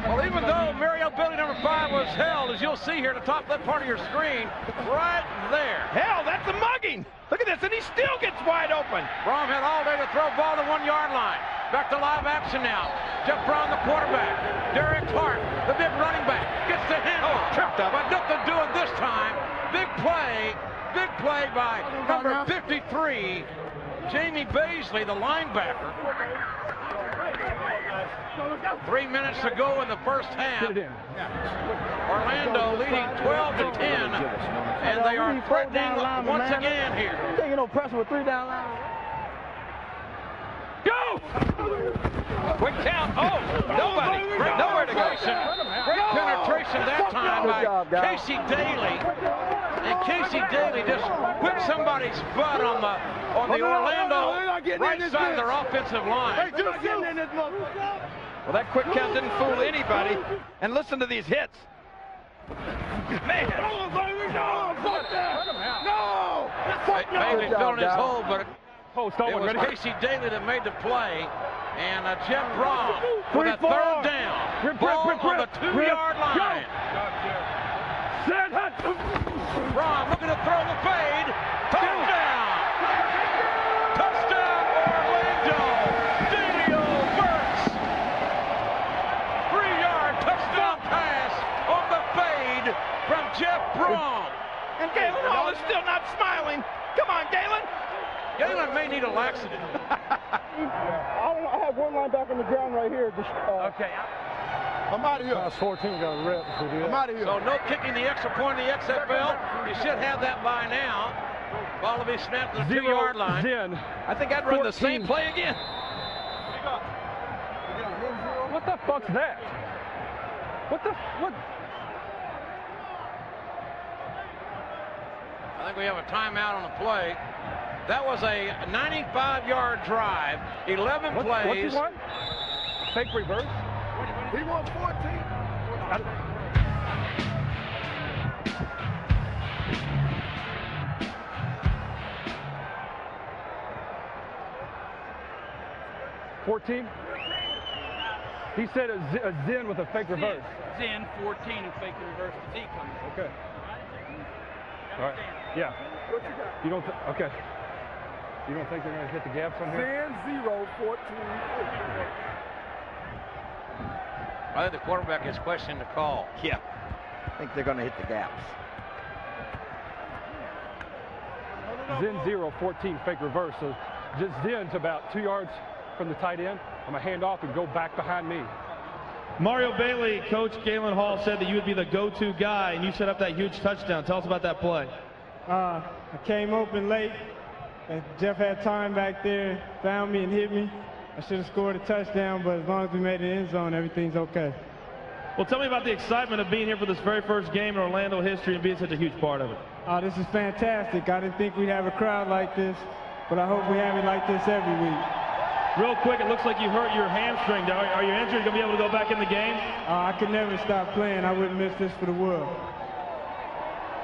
Well, even though Mario Bailey number 5 was held, as you'll see here at the top left part of your screen, right there. Hell, that's a mugging. Look at this, and he still gets wide open. Braun had all day to throw ball to 1-yard line. Back to live action now. Jeff Braun, the quarterback. Derek Hart, the big running back, gets the handle. Tripped up. But nothing doing this time. Big play by number 53, Jamie Baisley, the linebacker. 3 minutes to go in the first half. Orlando leading 12-10, and they are threatening once again here. Taking no pressure with 3 down line. Go! Quick count. Oh, nobody. Nowhere to go. Great penetration that time by Casey Daly. And Casey Daly just whipped somebody's butt on the Orlando right side of their offensive line. Well, that quick count didn't fool anybody. And listen to these hits. Man. No! Bailey filled his hole, but it was Casey Daly that made the play. And Jeff Braun with a 3rd down. Ball on the 2-yard line. Braun looking to throw the fade. Touchdown! Touchdown, Orlando! Daniel Burks! 3-yard touchdown pass on the fade from Jeff Braun. And Galen Hall is still not smiling. Come on, Galen. Galen may need a laxative. I have one linebacker on the ground right here. Okay. I'm out of here. Class 14 got a rip. I'm out of here. So no kicking the extra point in the XFL. You should have that by now. Ball to be snapped to the 2-yard line. Zen. I think I'd run the same play again. What the fuck's that? What? I think we have a timeout on the play. That was a 95-yard drive, 11 plays. What's he want? Fake reverse? He won 14. He said a Zen with a fake reverse. Zen 14 and fake the reverse to Z coming. Okay. All right. Yeah. What you got? You don't. Okay. You don't think they're going to hit the gaps on here? 10-0-14. I think the quarterback is questioning the call. Yeah. I think they're going to hit the gaps. Zen 0-14 fake reverse. So just Zen's about 2 yards from the tight end. I'm going to hand off and go back behind me. Mario Bailey, Coach Galen Hall said that you would be the go-to guy, and you set up that huge touchdown. Tell us about that play. I came open late, and Jeff had time back there, found me and hit me. I should have scored a touchdown, but as long as we made it in the zone, everything's okay. Well, tell me about the excitement of being here for this very first game in Orlando history and being such a huge part of it. This is fantastic. I didn't think we'd have a crowd like this, but I hope we have it like this every week. Real quick, it looks like you hurt your hamstring. Are you injured? Going to be able to go back in the game? I could never stop playing. I wouldn't miss this for the world.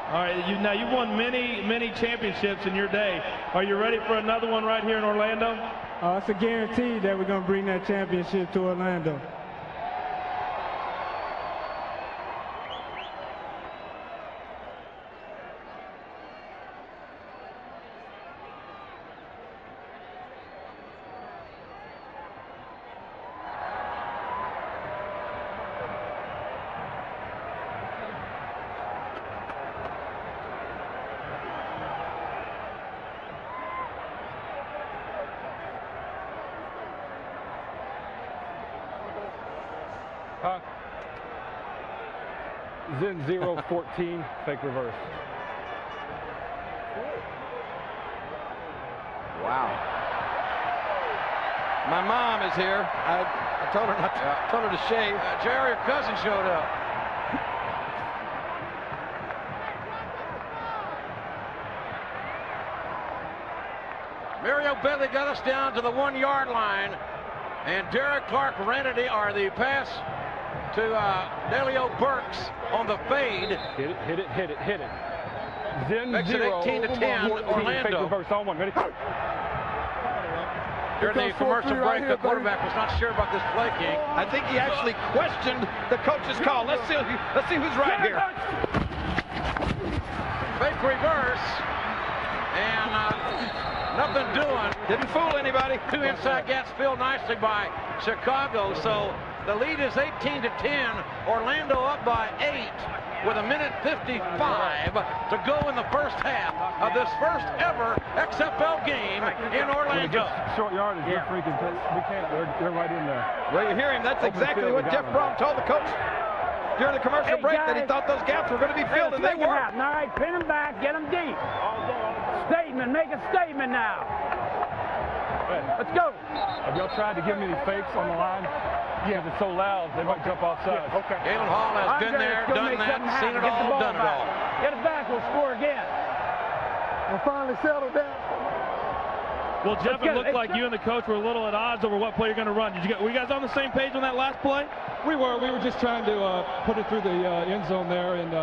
All right, now you've won many championships in your day. Are you ready for another one right here in Orlando? It's a guarantee that we're going to bring that championship to Orlando. Zen 0-14 fake reverse. Wow. My mom is here. I told her not to, told her to shave. Jerry, your cousin showed up. Mario Bailey got us down to the 1-yard line, and Derek Clark ran it, or the pass to Delio Burks on the fade. Hit it. Zen Makes it 18-10, Orlando. Fake reverse on one. Ready? During the commercial break, the quarterback was not sure about this play, King. I think he actually questioned the coach's call. Let's see who's right here. Fake reverse, and nothing doing. Didn't fool anybody. 2 inside gaps filled nicely by Chicago, so the lead is 18-10. Orlando up by 8 with 1:55 to go in the first half of this first ever XFL game in Orlando. Short yardage, we can't. They're right in there. Well, you hear him. That's exactly what Jeff Brom told the coach during the commercial break, that he thought those gaps were going to be filled, and they were. All right, pin them back, get them deep. Statement, make a statement now. Let's go. Have y'all tried to give me these fakes on the line? Yeah, it's so loud, they might jump off sides. Okay. Galen Hall has been there, done that, seen it all, done it all. Get it back, we'll score again. We'll finally settle down. Well, Jeff, it looked like you and the coach were a little at odds over what play you're going to run. Were you guys on the same page on that last play? We were just trying to put it through the end zone there, and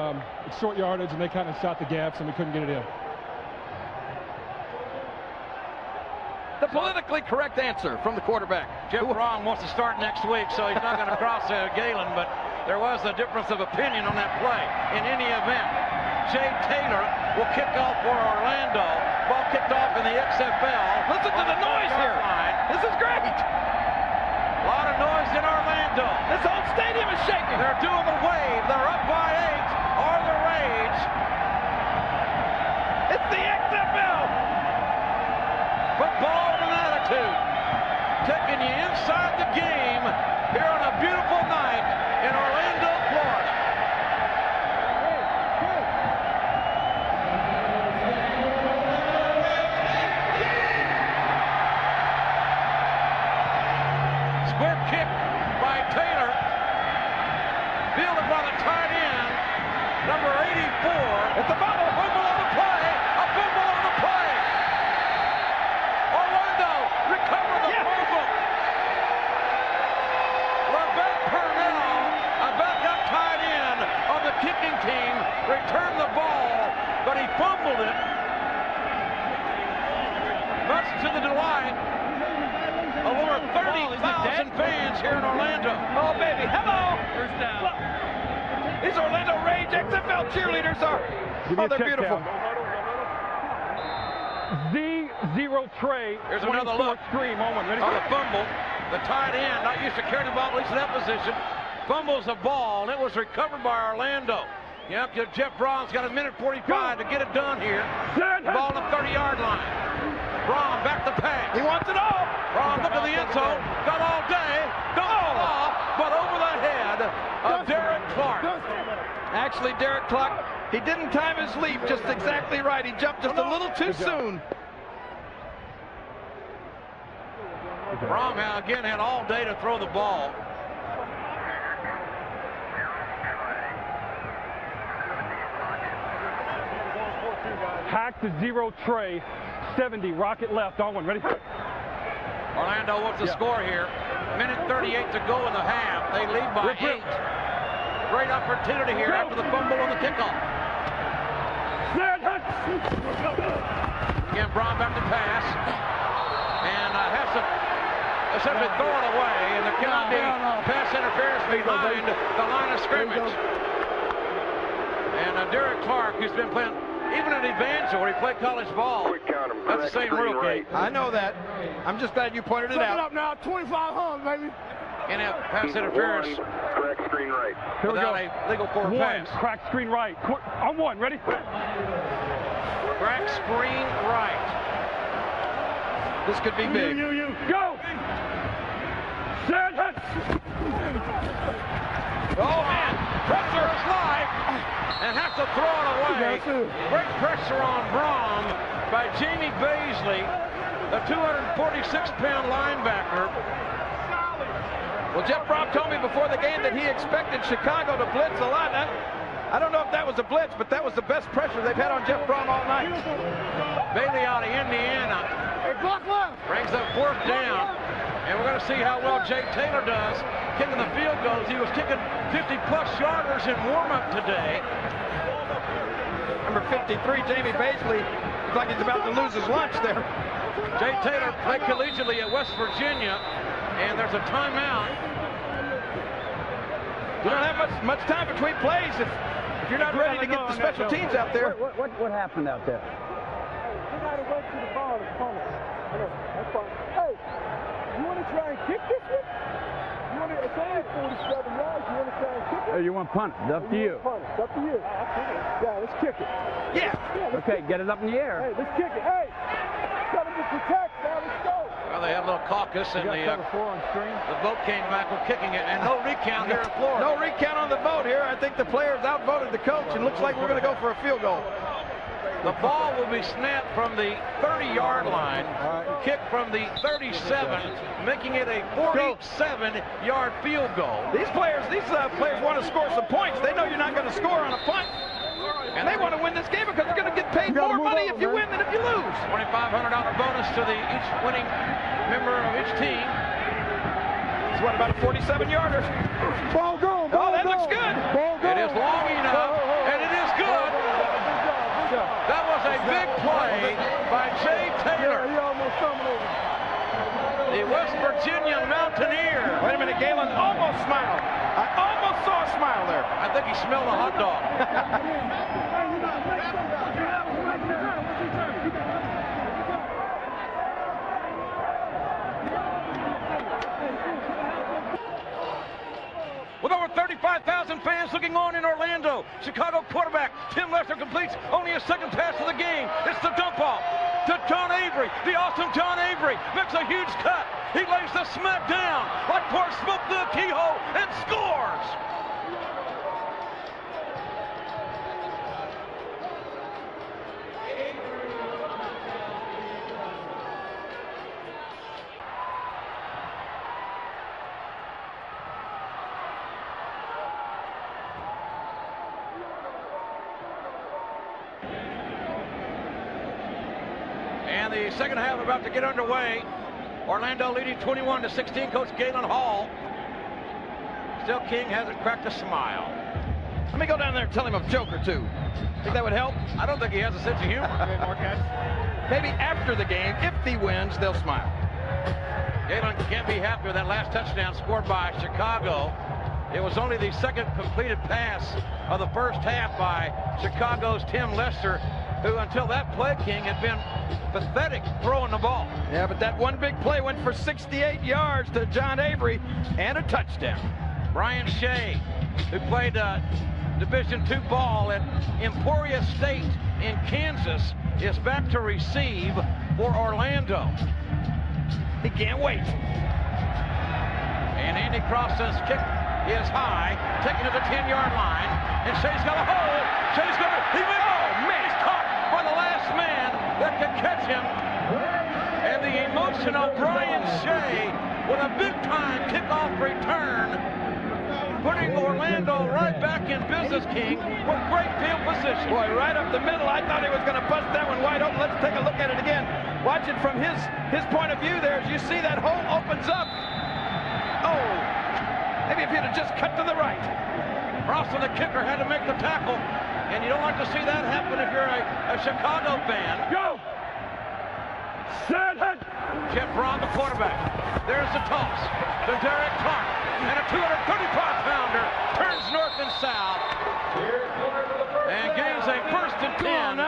it's short yardage, and they kind of shot the gaps, and we couldn't get it in. The politically correct answer from the quarterback. Jeff Brom wants to start next week, so he's not going to cross Galen, but there was a difference of opinion on that play. In any event, Jay Taylor will kick off for Orlando. Ball kicked off in the XFL. Listen to the noise here. This is great. A lot of noise in Orlando. This whole stadium is shaking. They're doing the wave. They're up by 8. Or the rage. It's the XFL. Football and an attitude. Taking you inside the game here on a beautiful night in Orlando, Florida. but he fumbled it. Much to the delight of over 30,000 fans here in Orlando. Oh, baby, hello! First down. These Orlando Rage XFL cheerleaders are, oh, they're beautiful. Z0 Trey. Here's another look. Scream. Owen, ready? On the fumble. The tight end, not used to carrying the ball, at least in that position, fumbles the ball, and it was recovered by Orlando. Yep, Jeff Braun's got a minute 45 to get it done here. The ball on the 30-yard line. Braun back to pass. He wants it all. Braun look at the end zone. Got all day. Don't fall off, but over the head of Derek Clark. Actually, Derek Clark, he didn't time his leap just exactly right. He jumped just a little too soon. Braun again had all day to throw the ball. Hack to 0 Trey. 70, rocket left. On one, ready? Orlando wants to score here. Minute 38 to go in the half. They lead by 8. Great opportunity here after the fumble on the kickoff. Again, Braun back to pass. And has to essentially throw it away. And there cannot be pass interference behind the line of scrimmage. And Derek Clark, who's been playing even at Evangel, where he played college ball. That's the same rule, Kate. I know that. I'm just glad you pointed it out. Up now, 2500, baby. And have pass interference. Crack screen right. Here we go. Without a legal forward pass. Crack screen right. On one, ready? Crack screen right. This could be big. Go! Oh, man. Pressure is live. And has to throw it away. Great pressure on Braun by Jamie Baisley, the 246-pound linebacker. Well, Jeff Braun told me before the game that he expected Chicago to blitz a lot. I don't know if that was a blitz, but that was the best pressure they've had on Jeff Braun all night. Bailey out of Indiana brings up 4th down. And we're going to see how well Jay Taylor does kicking the field goals. He was kicking 50-plus yarders in warm-up today. Number 53, Jamie Baisley, looks like he's about to lose his lunch there. Jay Taylor played collegiately at West Virginia, and there's a timeout. You don't have much time between plays if you're not ready to get the special teams out there. What happened out there? You got to wait to the ball is coming. That's fine. Hey, you want to try and kick this one? You want to, it's only 47 yards. You want to try and kick it? You want to punt it? It's up to you. It's up to you. Yeah, let's kick it. Yeah. Okay, get it up in the air. Hey, let's kick it. Hey, tell them to protect. Now let's go. Well, they had a little caucus, and the vote came back with kicking it, and no recount here in Florida. No recount on the vote here. I think the players outvoted the coach, and looks like we're going to go for a field goal. The ball will be snapped from the 30-yard line, kicked from the 37, making it a 47-yard field goal. These players want to score some points. They know you're not going to score on a punt, and they want to win this game because they're going to get paid more money if you win than if you lose. $2,500 bonus to each winning member of each team. It's what, about a 47-yarder? Ball going. Oh, that looks good. It is long enough, and it is good. That was a big play by Jay Taylor. He almost stumbled over. The West Virginia Mountaineer. Wait a minute, Galen almost smiled. I almost saw a smile there. I think he smelled a hot dog. With over 35,000 fans looking on in Orlando, Chicago quarterback Tim Lester completes only his second pass of the game. It's the dump off to John Avery. The awesome John Avery makes a huge cut. He lays the smack down like pour smoke through the keyhole and scores. And the second half about to get underway. Orlando leading 21-16. Coach Galen Hall. Still King hasn't cracked a smile. Let me go down there and tell him a joke or two. Think that would help? I don't think he has a sense of humor. Maybe after the game, if he wins, they'll smile. Galen can't be happy with that last touchdown scored by Chicago. It was only the second completed pass of the first half by Chicago's Tim Lester, who until that play, King, had been pathetic throwing the ball. Yeah, but that one big play went for 68 yards to John Avery and a touchdown. Brian Shea, who played Division II ball at Emporia State in Kansas, is back to receive for Orlando. He can't wait. And Andy Crossan's kick is high, taken to the 10-yard line, and Shea's got a hole. Shea's going to, he's caught by the last man that could catch him. And the emotional Brian Shea with a big-time kickoff return, putting Orlando right back in business, King, with great field position. Boy, right up the middle. I thought he was going to bust that one wide open. Let's take a look at it again. Watch it from his point of view there. As you see that hole opens up. Oh, maybe if he'd have just cut to the right. Crossan, the kicker, had to make the tackle, and you don't like to see that happen if you're a Chicago fan. Go! Set it! Jeff Braun, the quarterback. There's the toss to Derek Clark, and a 235-pounder turns north and south and gains a 1st and 10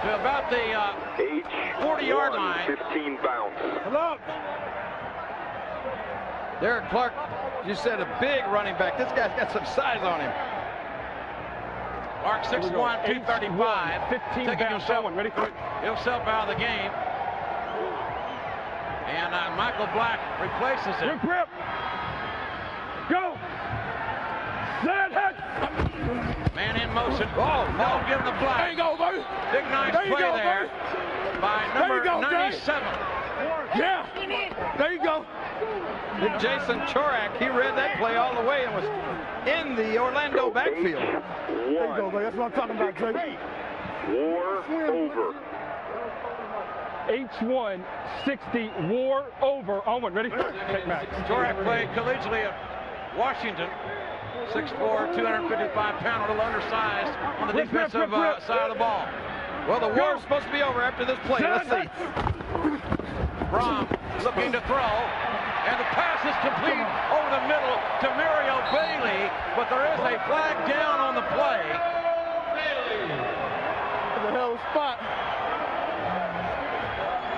to about the 40-yard line. 15 bounce. Look! Derek Clark, you said a big running back. This guy's got some size on him. Clark 6'1", 235. 15 taking bounce. himself out of the game. And Michael Black replaces him. Good grip. Go. Set it. Man in motion. Oh, no. Don't give him the Black. There you go, baby. Big nice There you play go, there by There number you go, 97. Yeah. There you go. Big Jason Chorak, he read that play all the way and was in the Orlando backfield. There you go, baby. That's what I'm talking about, Jay. War over. H1 60 war over. Owen, ready? Take Max. Chorak played collegiately at Washington. 6'4", 255-pound, a little undersized on the defensive side of the ball. Well, the war's supposed to be over after this play. Let's see. Brom looking to throw, and the pass is complete over the middle to Mario Bailey, but there is a flag down on the play. The hell spot.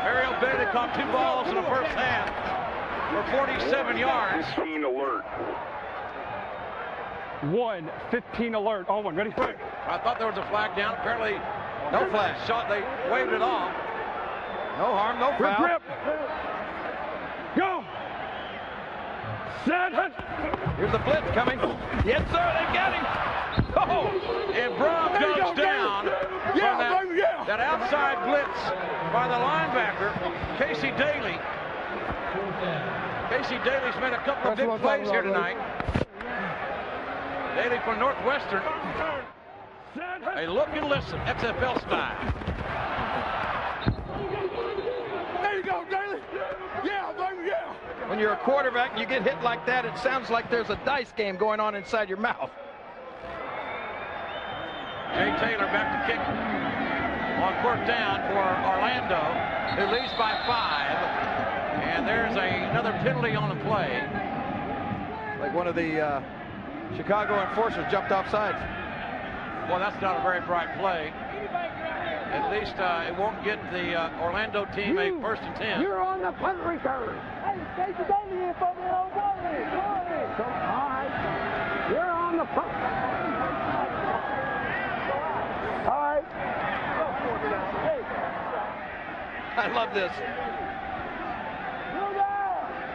Mario Bailey caught 2 balls in the first half for 47 yards. 15 alert. 1-15 alert. Owen, ready? I thought there was a flag down. Apparently, No flag. Shot. They waved it off. No harm, no foul. Grip. Go. Set it. Here's the blitz coming. Yes, sir. They got him. Oh, and Brom goes down from that outside blitz by the linebacker, Casey Daly. Casey Daly's made a couple of big plays here tonight. Daly from Northwestern. A look and listen, XFL style. There you go, Daly. Yeah, baby, yeah. When you're a quarterback and you get hit like that, it sounds like there's a dice game going on inside your mouth. Jay Taylor back to kick on 4th down for Orlando, who leads by 5. And there's another penalty on the play. Like one of the Chicago enforcers jumped offside. Well, that's not a very bright play. At least it won't get the Orlando team a 1st and 10. You're on the punt return. Hey, Casey Daly in for the old boy. All right. You're on the punt. All right. I love this.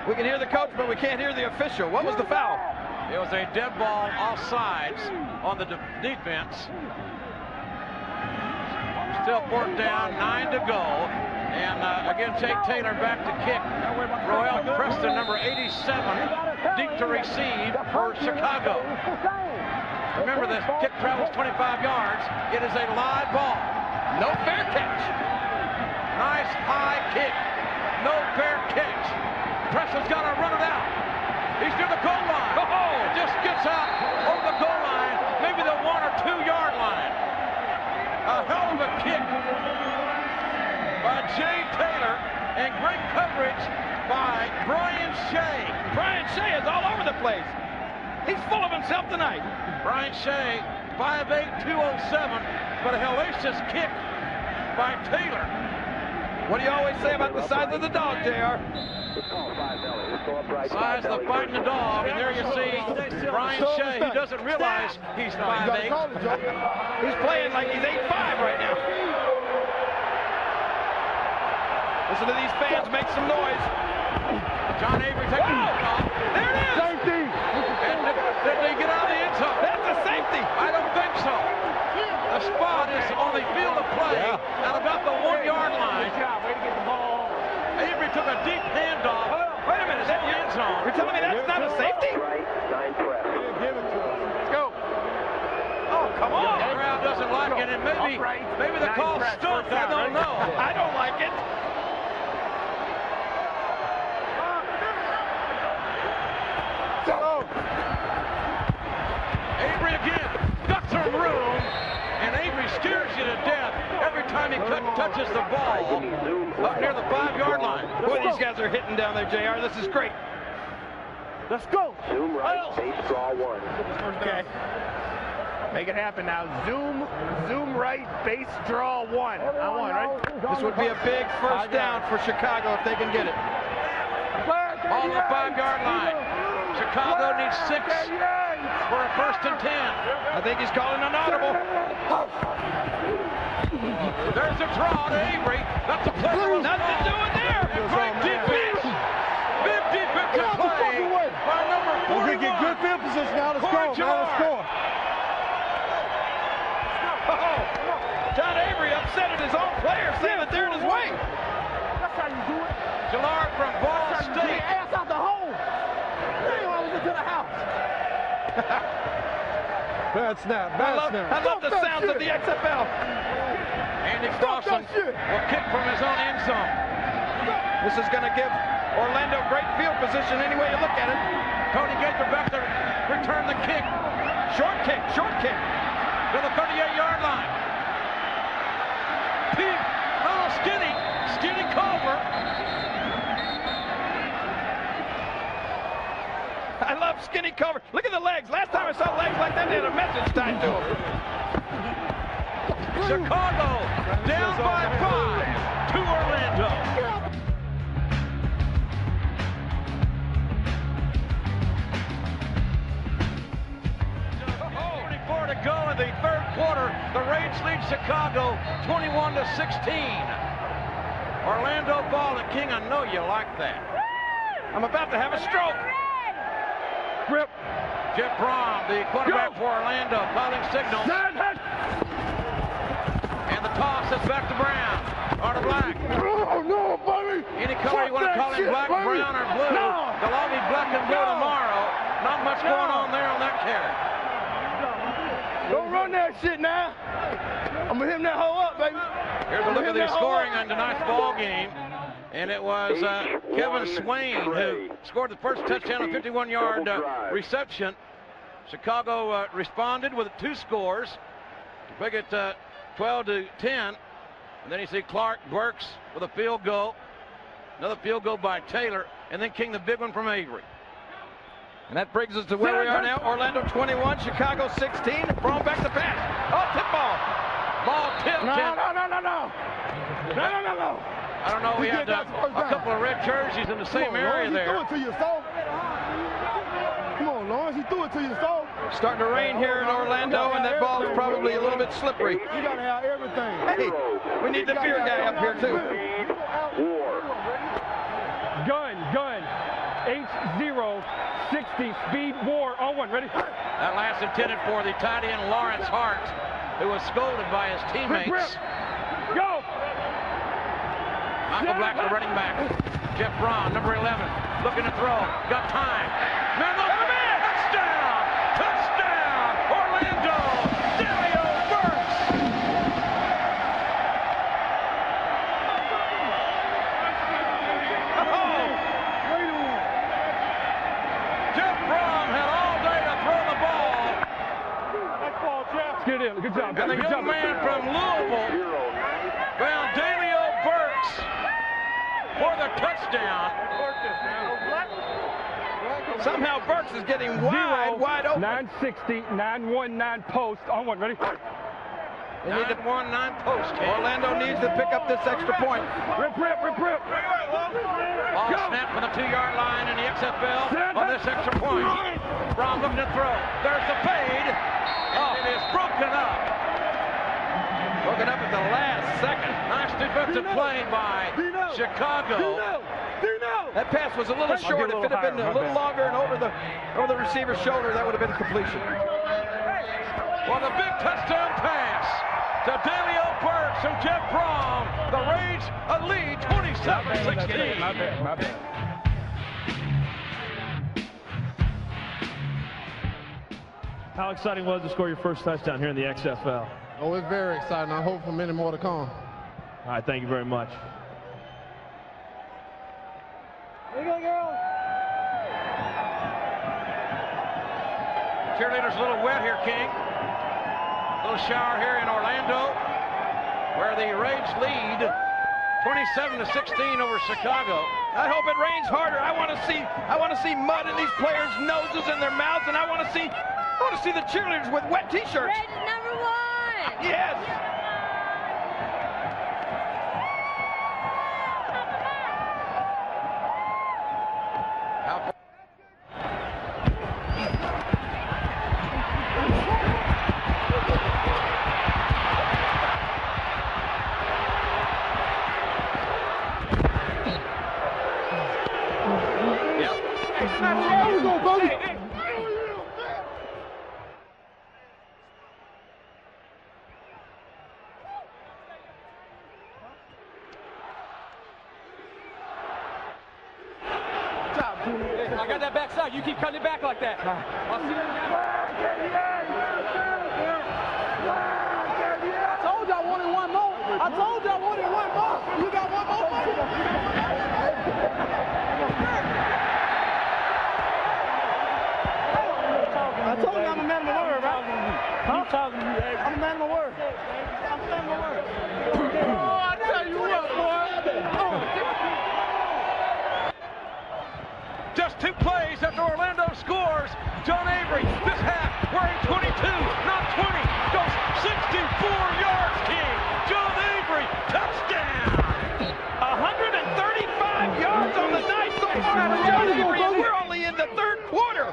We can hear the coach, but we can't hear the official. What was the foul? It was a dead ball offsides on the defense. Still 4th down, 9 to go. And again, Jay Taylor back to kick. Roel Preston, number 87, deep to receive for Chicago. Remember, this kick travels 25 yards. It is a live ball. No fair catch. Nice high kick. No fair catch. Preston's got to run it out. He's near the goal line. It just gets out over the goal line, maybe the 1 or 2 yard line. A hell of a kick by Jay Taylor, and great coverage by Brian Shea. Brian Shea is all over the place. He's full of himself tonight. Brian Shea, 5'8", 207, but a hellacious kick by Taylor. What do you always say about the size of the dog, JR? Size of the fighting the dog, and there you see Brian Shea, who doesn't realize he's 5'8". He's playing like he's 8'5" right now. Listen to these fans make some noise. John Avery taking the off. There it is! Safety! And did they get out of the end zone? That's a safety! I don't think so. The spot is on the field of play at about the 1 yard line. Way to get the ball. Avery took a deep handoff. Wait a minute, is that the end zone? You're telling me that's not a safety? Let's go. Oh, come on! The crowd doesn't like it, and maybe the call stunk. I don't know. I don't like it. Avery again, got some room, and Avery scares you to death every time he touches the ball up near the 5 yard line. Boy, these guys are hitting down there, JR. This is great. Let's go. Zoom right, base draw 1. Okay. Make it happen now. Zoom right, base draw 1. I won, right? This would be a big first down for Chicago if they can get it. Ball on the 5 yard line. Chicago needs 6 for a 1st and 10. I think he's calling an audible. There's a draw to Avery. That's a play. Nothing doing there. Great defense. Big defensive play by number 41. We get good field position now. Let's go. Now let's score. Oh, John Avery upset at his own player, saying that they're in his way. That's how you do it. Gillard from Ball State. Ass out the hole. Damn, I was into the house. Bad snap. Bad snap. I love the sounds of the XFL. Andy Crossan will kick from his own end zone. This is going to give Orlando great field position any way you look at it. Tony Gaither back to return the kick. Short kick To the 38 yard line. Skinny Culver. I love Skinny Culver. Look at the legs. Last time I saw legs like that, they had a message tied to them. Chicago down by 5 to Orlando. 24 to go in the 3rd quarter. The Raids lead Chicago 21-16. Orlando ball at King. I know you like that. I'm about to have a stroke. Grip. Jeff Brom, the quarterback for Orlando, calling signal. And the toss is back to Brown. Or to Black. Oh, no, buddy. Any color you want to call him, black, brown, or blue. They'll all be black and blue tomorrow. Not much going on there on that carry. Don't run that shit now. I'm gonna hit him that hole up, baby. Here's a look at the scoring on tonight's ball game. And it was Kevin Swain who scored the first touchdown, a 51-yard reception. Chicago responded with 2 scores to make it 12-10. And then you see Clark Burks with a field goal. Another field goal by Taylor. And then King, the big one from Avery. And that brings us to where we are now. Orlando 21, Chicago 16. Brom back to pass. Oh, tip ball. Ball tipped. No. I don't know. We had a couple of red jerseys in the same area there. He threw it to you, so. Come on, Lawrence. He threw it to you, so. Starting to rain here in Orlando, and that ball is probably a little bit slippery. You got to have everything. Hey, we need the beer guy up here, too. Gun. 8-0. 60, speed, war, on 1, ready? That last intended for the tight end Lawrence Hart, who was scolded by his teammates. Go! Michael Black, the running back. Jeff Braun, number 11, looking to throw. Got time. Man, look, touchdown! Touchdown! Orlando! Delio Burks! Jeff Braun had all get it in. Good job, And the young man from Louisville found Dalio Burks for the touchdown. Somehow Burks is getting wide open. 960, 919 post. On one, ready? They need to 1-9 post. Orlando needs to pick up this extra point. Rip. Ball snap from the 2-yard line in the XFL on this extra point. Brown looking to throw. There's the fade. Oh, it is broken up. Broken up at the last second. Nice defensive play by Chicago. That pass was a little short. If it had been a little longer and over the receiver's shoulder, that would have been completion. Well, the big touchdown pass to Dalio Burks and Jeff Brom. The Rage a lead 27-16. My bad. How exciting was it to score your first touchdown here in the XFL? Oh, it's very exciting. I hope for many more to come. All right, thank you very much. Here you go, girl. Cheerleaders a little wet here, King. A little shower here in Orlando, where the Rage lead 27-16 over Chicago. I hope it rains harder. I want to see mud in these players' noses and their mouths, and I want to see the cheerleaders with wet T-shirts. Rage #1. Yes. I got that backside. You keep cutting it back like that. I told you I wanted one more. You got one more? I told you I'm a man of my word, right? Huh? I'm a man of my word. Oh, I tell you what, boy. Just 2 plays after Orlando scores. John Avery, this half, wearing 22, not 20, goes 64 yards, King. John Avery, touchdown. 135 yards on the night so far for John Avery, and we're only in the third quarter.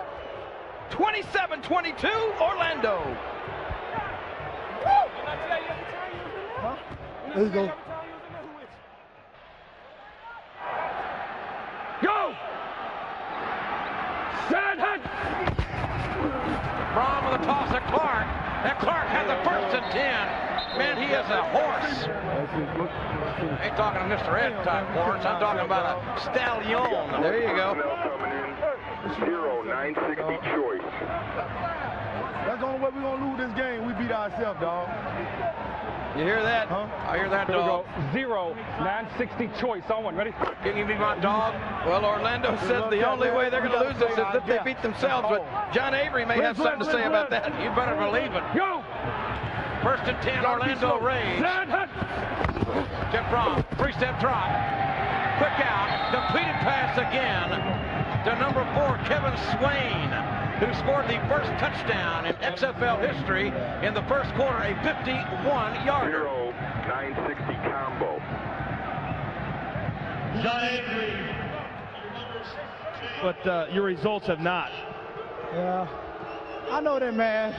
27-22, Orlando. There you go. Go! Brom with a toss at Clark. And Clark has a 1st and 10. Man, he is a horse. I ain't talking to Mr. Ed type horse. I'm talking about a stallion. There you go. 960 choice. That's the only way we're going to lose this game. We beat ourselves, dog. You hear that? Huh? I hear that, Here we dog. go. 960 choice. On one, ready? Can you be my dog? Well, Orlando says the only way they're going to lose this is if they beat themselves, but John Avery may have something to say about that. You better believe it. Go! 1st and 10, Orlando Rage. Jeff Brom, 3-step drop. Quick out, completed pass again to number 4, Kevin Swain, who scored the first touchdown in XFL history in the first quarter, a 51-yarder. 960 combo. John Avery. But your results have not. Yeah, I know that, man.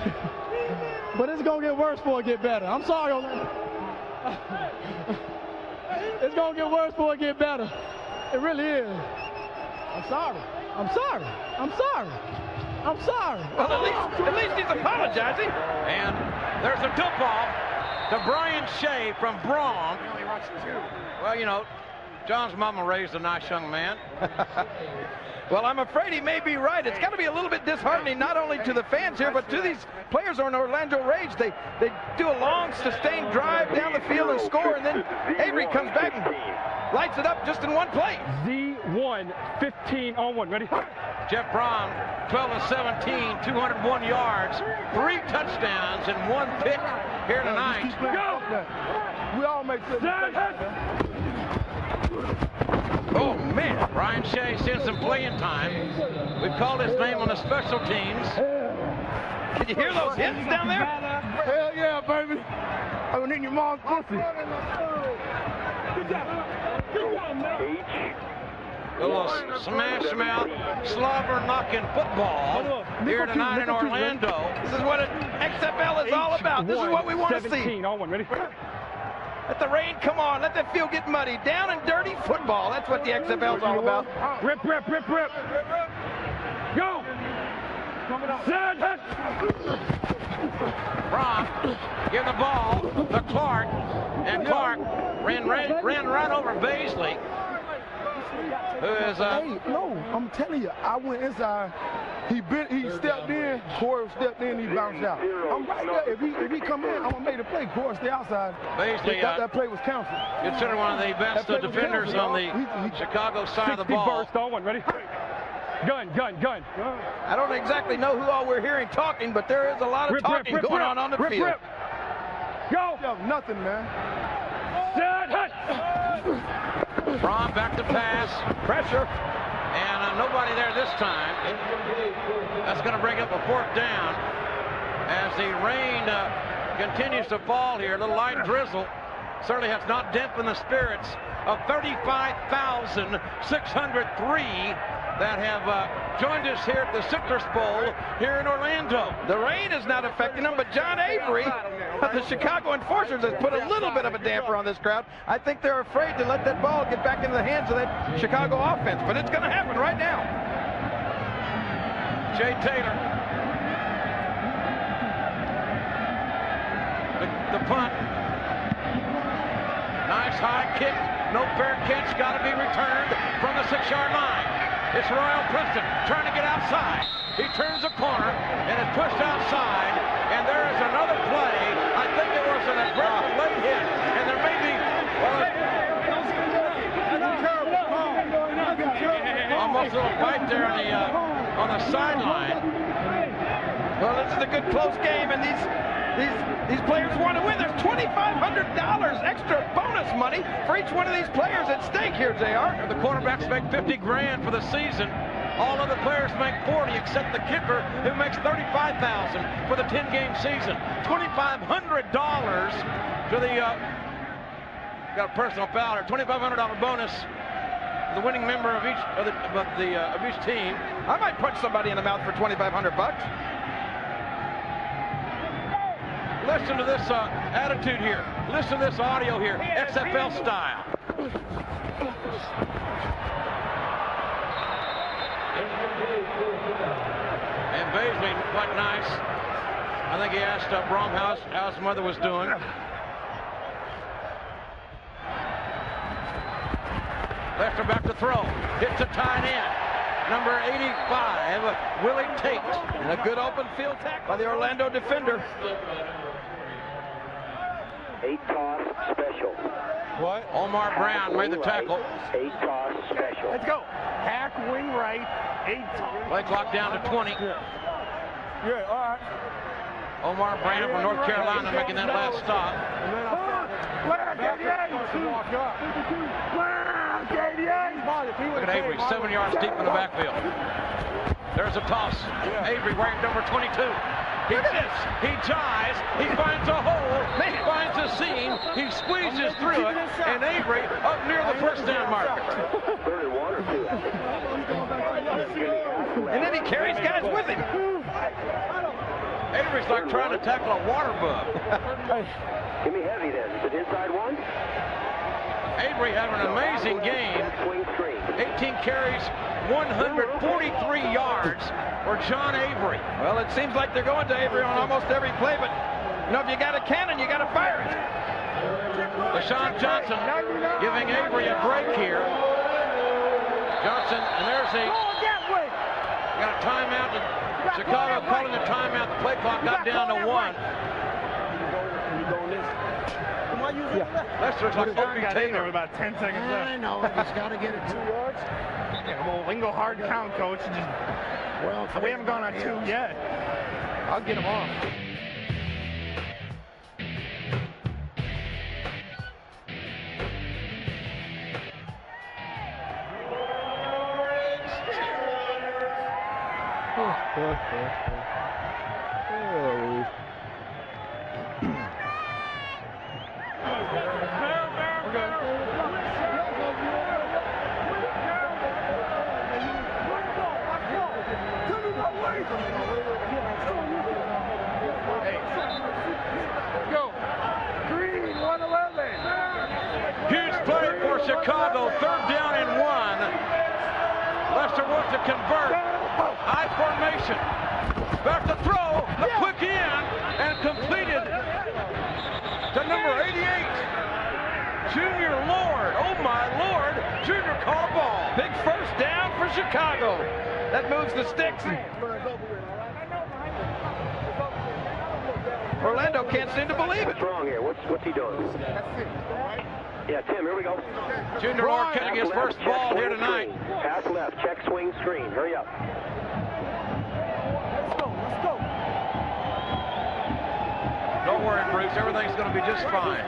But it's going to get worse before it get better. I'm sorry. It's going to get worse before it get better. It really is. I'm sorry. Well, at least he's apologizing. And there's a dump off to Brian Shea from Braun. Well, you know, John's mama raised a nice young man. Well, I'm afraid he may be right. It's got to be a little bit disheartening, not only to the fans here, but to these players on Orlando Rage. They do a long, sustained drive down the field and score, and then Avery comes back and lights it up just in one play. Z1, 15-on-1. Ready? Jeff Brom, 12 of 17, 201 yards, 3 touchdowns, and 1 pick here tonight. Go! We all make sense. Oh, man. Ryan Shea seeing some playing time. We've called his name on the special teams. Can you hear those hits down there? Hell yeah, baby. I was in your mom's pussy. Good job. Good job, man. A little smash mouth, slobber knocking football here tonight in Orlando. This is what XFL is all about. This is what we want to see. 17-on-1. Ready? Let the rain come on. Let the field get muddy. Down and dirty football. That's what the XFL is all about. Rip, rip, rip, rip. Go. Brom give the ball to Clark, and Clark ran right over Baisley, who is Hey, no, I'm telling you, I went inside. He stepped in, Corey stepped in, he bounced out. I'm right there. If he come in, I'm gonna make the play. Corey stay outside. Baisley, that play was counted. Considered one of the best defenders on the Chicago side of the ball. 60 burst on one. Ready? Gun. I don't exactly know who all we're hearing talking, but there is a lot of talking going on the field. Rip. Go. Yo, nothing, man. Brom back to pass. Pressure. And nobody there this time. That's going to bring up a 4th down as the rain continues to fall here. A little light drizzle certainly has not dampened the spirits of 35,603 that have joined us here at the Citrus Bowl here in Orlando. The rain is not affecting them, but John Avery of the Chicago Enforcers has put a little bit of a damper on this crowd. I think they're afraid to let that ball get back into the hands of that Chicago offense, but it's going to happen right now. Jay Taylor. The punt. Nice high kick. No fair catch. Got to be returned from the 6-yard line. It's Royal Preston trying to get outside. He turns a corner and is pushed outside. And there is another play. I think it was an aggressive late hit. And there may be almost a little fight there on the sideline. Well, this is a good close game, and these players want to win. There's $2,500 extra bonus money for each one of these players at stake here, JR. And the quarterbacks make 50 grand for the season. All other players make 40, except the kicker, who makes $35,000 for the 10-game season. $2,500 to the got a personal foul here. $2,500 bonus. The winning member of each team. I might punch somebody in the mouth for $2,500. Listen to this attitude here. Listen to this audio here, XFL style. And Baisley, quite nice. I think he asked Brom how his mother was doing. Left her back to throw. Hits a tight end. Number 85, Willie Tate. And a good open field tackle by the Orlando defender. 8 toss special. What? Omar Brown made the tackle. 8 toss special. Let's go. Hack wing right. 8 toss. Play clock down to 20. Yeah, all right. Omar Brown from North Carolina making that last stop. Look at Avery, 7 yards deep in the backfield. There's a toss. Avery wearing number 22. He sits, he jives, he finds a hole, he finds a seam, he squeezes through it, and Avery up near the first down marker. 31 or 2. And then he carries guys with him. Avery's like trying to tackle a water bug. Give me heavy then. Is it inside one? Avery having an amazing game. 18 carries, 143 yards for John Avery. Well, it seems like they're going to Avery on almost every play, but you know, if you got a cannon, you got to fire it. LaShawn Johnson giving Avery a break here. Johnson, and there's a got a timeout. Chicago calling the timeout. The play clock got down to 1. Lester's like Opie Taylor with about 10 seconds left. I know. He's got to get it 2 yards. Yeah, well, we can go hard count, coach. And just, well, we haven't gone on 2 yet. I'll get him off. Chicago, 3rd down and 1. Lester wants to convert. High formation. Back to throw. The quick in and completed to number 88. Junior Lord. Oh my Lord. Junior caught a ball. Big first down for Chicago. That moves the sticks. Orlando can't seem to believe it. What's wrong here? What's he doing? Yeah, Tim, here we go. Junior Lord getting his first ball here tonight. Pass left, check swing screen. Hurry up. Let's go. Don't worry, Bruce. Everything's going to be just fine.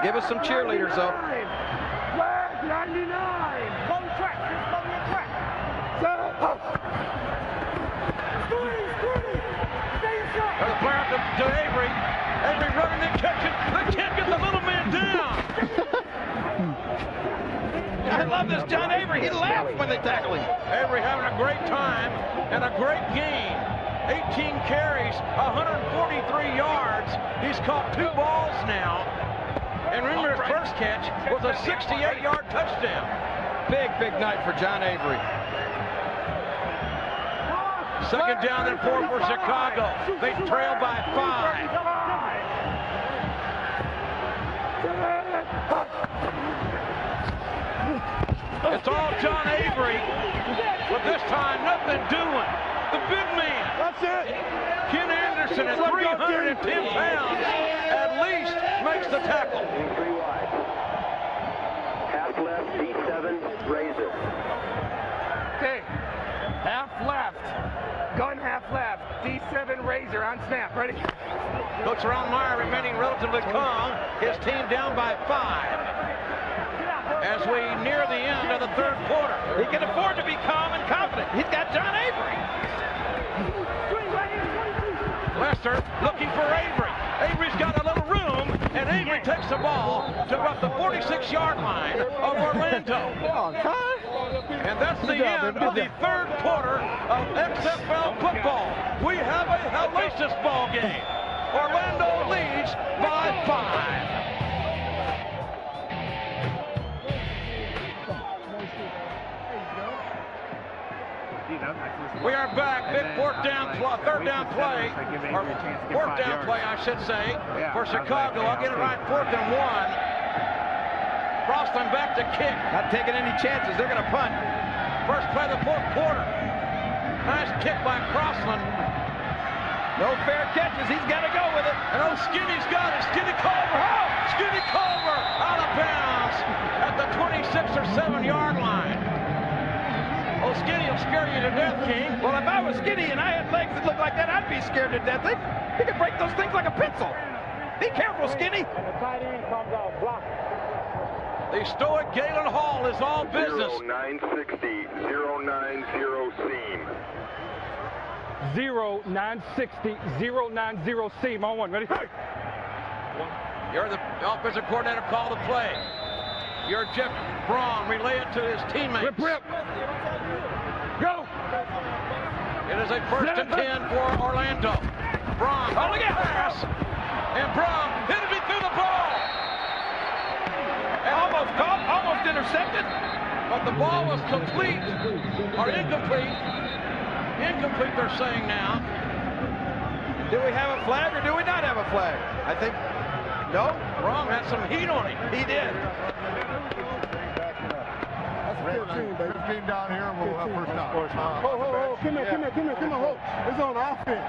Give us some cheerleaders, though. Flag 99. Go to track. Just go to your track. There's a player up to Avery. Avery running and catching. They can't get the little man down. I love this John Avery. He laughs when they tackle him. Avery having a great time and a great game. 18 carries, 143 yards. He's caught 2 balls now. And remember, his first catch was a 68-yard touchdown. Big night for John Avery. 2nd down and 4 for Chicago. They trail by 5. It's all John Avery, but this time nothing doing. The big man. That's it. Ken Anderson at 310 pounds at least makes the tackle. 3 wide. Half left, D7, raises. Okay. Half left. Gun half left. D7 razor on snap. Ready? Looks around Meyer remaining relatively calm. His team down by 5. As we near the end of the 3rd quarter. He can afford to be calm and confident. He's got John Avery. Lester looking for Avery. Avery's got a little room, and Avery takes the ball to about the 46-yard line of Orlando. And that's the end of the 3rd quarter of XFL football. We have a hellacious ball game. Orlando leads by 5. We are back. Big 3rd down play, or 4th down play, I should say, for Chicago. I'll get it right. 4th and 1. Crossland back to kick. Not taking any chances. They're going to punt. First play of the 4th quarter. Nice kick by Crossland. No fair catches. He's got to go with it. And oh, Skinny's got it. Skinny Culver. Oh, Skinny Culver out of bounds at the 26 or 7-yard line. Oh, Skinny will scare you to death, King. Well, if I was skinny and I had legs that looked like that, I'd be scared to death. He could break those things like a pencil. Be careful, Skinny. And the tight end comes out blocked. The stoic Galen Hall is all business. 0960, 090 seam. 0960, 090 seam. On 1, ready? You're the offensive coordinator, call the play. You're Jeff Braun, relay it to his teammates. Rip. Go! It is a 1st and 10 for Orlando. Braun, look at pass. And Braun hit it through the ball. And almost caught, almost intercepted. But the ball was complete, or incomplete. Incomplete, they're saying now. Do we have a flag or do we not have a flag? I think No? Rom had some heat on him. He did. That's 15 down here, and we'll have first down. Come here, hold. It's on offense.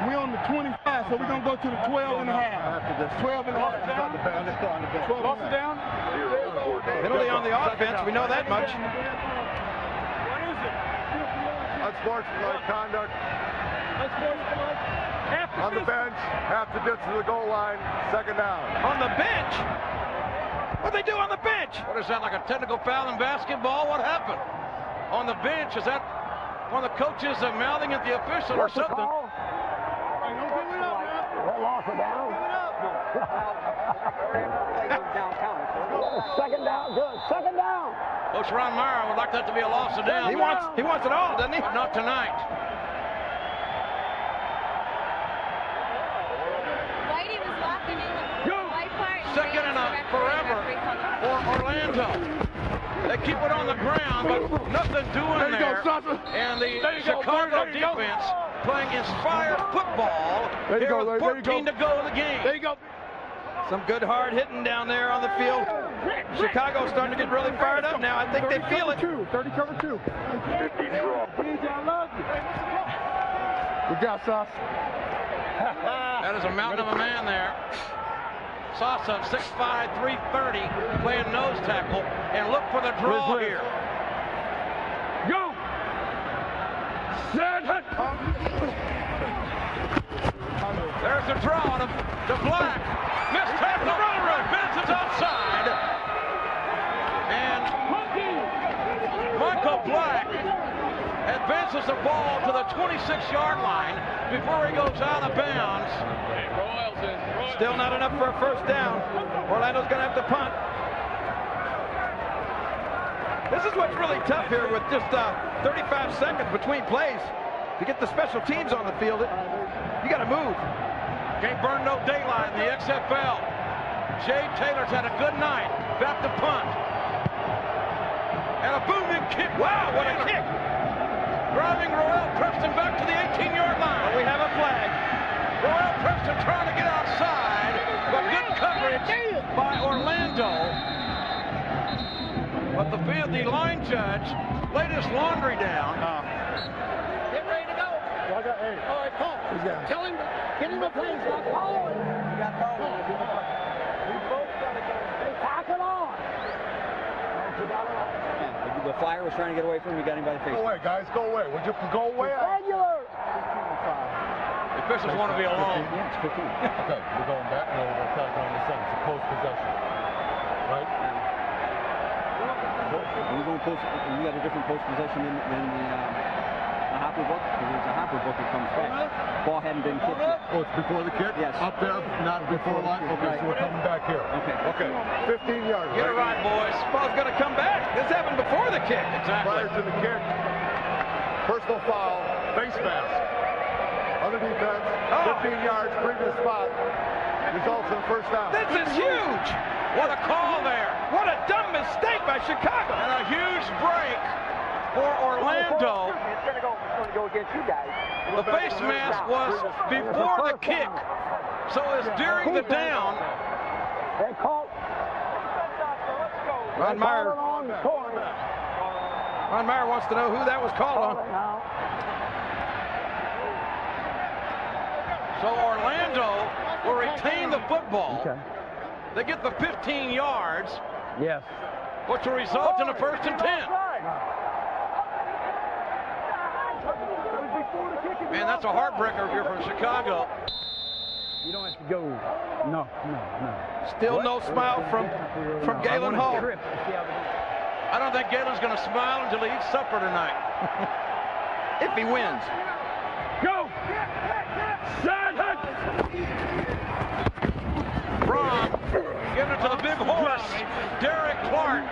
We on the 25, so we're going to go to the 12 and a half. 12 and a half. 12 and down? Penalty on the offense. We know that much. Unsportsmanlike conduct. On the bench, half the distance to the goal line, second down. On the bench? What'd they do on the bench? What is that, like a technical foul in basketball? What happened? On the bench, is that one of the coaches mouthing at the official or something? Lost it down. Second down, good. Second down. Coach Ron Meyer would like that to be a loss of down. He wants it all, doesn't he? But not tonight. Whitey was walking in the white part. Second and a forever for Orlando. They keep it on the ground, but nothing doing there. And the Chicago defense playing inspired football. Here with 14 to go in the game. There you go. Some good hard hitting down there on the field. Chicago's starting to get really fired up now. I think they feel it. 30 cover 2. We got Sauce. That is a mountain of a man there. Sosa, 6'5", 330, playing nose tackle, and look for the draw here. Go! There's the draw to Black. Missed tackle. Benson's outside. And Michael Black advances the ball to the 26-yard line before he goes out of bounds. Still not enough for a first down. Orlando's going to have to punt. This is what's really tough here with just 35 seconds between plays. To get the special teams on the field, you got to move. Can't burn no daylight in the XFL. Jay Taylor's had a good night. Back to punt. And a booming kick. Wow, what a kick. Driving Roel Preston back to the 18-yard line. Well, we have a flag. Roel Preston trying to get outside, but good coverage by Orlando. But the line judge laid his laundry down. Get ready to go. All right, Paul. Tell him, get him a place. Paul. You got Paul. We both got to go. Pack it on. The flyer was trying to get away from him. You got him by the face. Go away, guys. Go away. Would you go away? Regular. The officials want to be alone. Yeah, it's 15. Okay, we're going back. No, we're attacking on the sentence. It's a post-possession. Right? We're going post. We got a different post possession than the Hopper book. Because it's a Hopper book that comes back. Ball hadn't been kicked yet. Oh, it's before the kick? Yes. Up there, not before line? Okay, so we're coming back here. Okay. 15 yards. Get it right, boys. Ball's going to come back. This happened before the kick. Exactly. Prior to the kick, personal foul, face mask. Under defense, 15 yards, previous spot. Results in first down. This is huge. What a call there. What a dumb mistake by Chicago. And a huge break for Orlando. It's going to go against you guys. The face mask was before the kick. So it's during the down. They call. Ron Meyer wants to know who that was called on. So Orlando will retain the football. Okay. They get the 15 yards. Yes. Which will result in a 1st and 10. Man, that's a heartbreaker here for Chicago. You don't have to go. No. Still no smile from Galen Hall. I don't think Galen's going to smile until he eats supper tonight. If he wins. Go! Ron giving it to the big horse, Derek Clark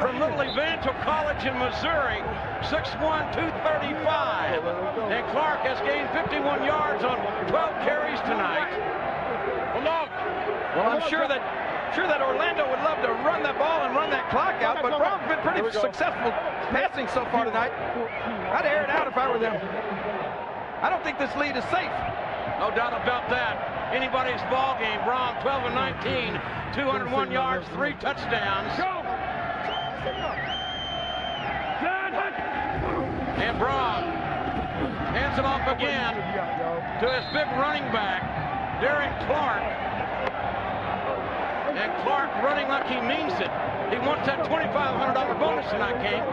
from Little Evangel College in Missouri, 6'1", 235. And Clark has gained 51 yards on 12 carries tonight. Well, I'm sure that Orlando would love to run that ball and run that clock out, but Brown's been pretty successful passing so far tonight. I'd air it out if I were them. I don't think this lead is safe. No doubt about that. anybody's ball game. Brom 12 and 19, 201 yards, 3 touchdowns. And Brom hands it off again to his big running back, Darren Clark. And Clark running like he means it. He wants that $2,500 bonus tonight, King.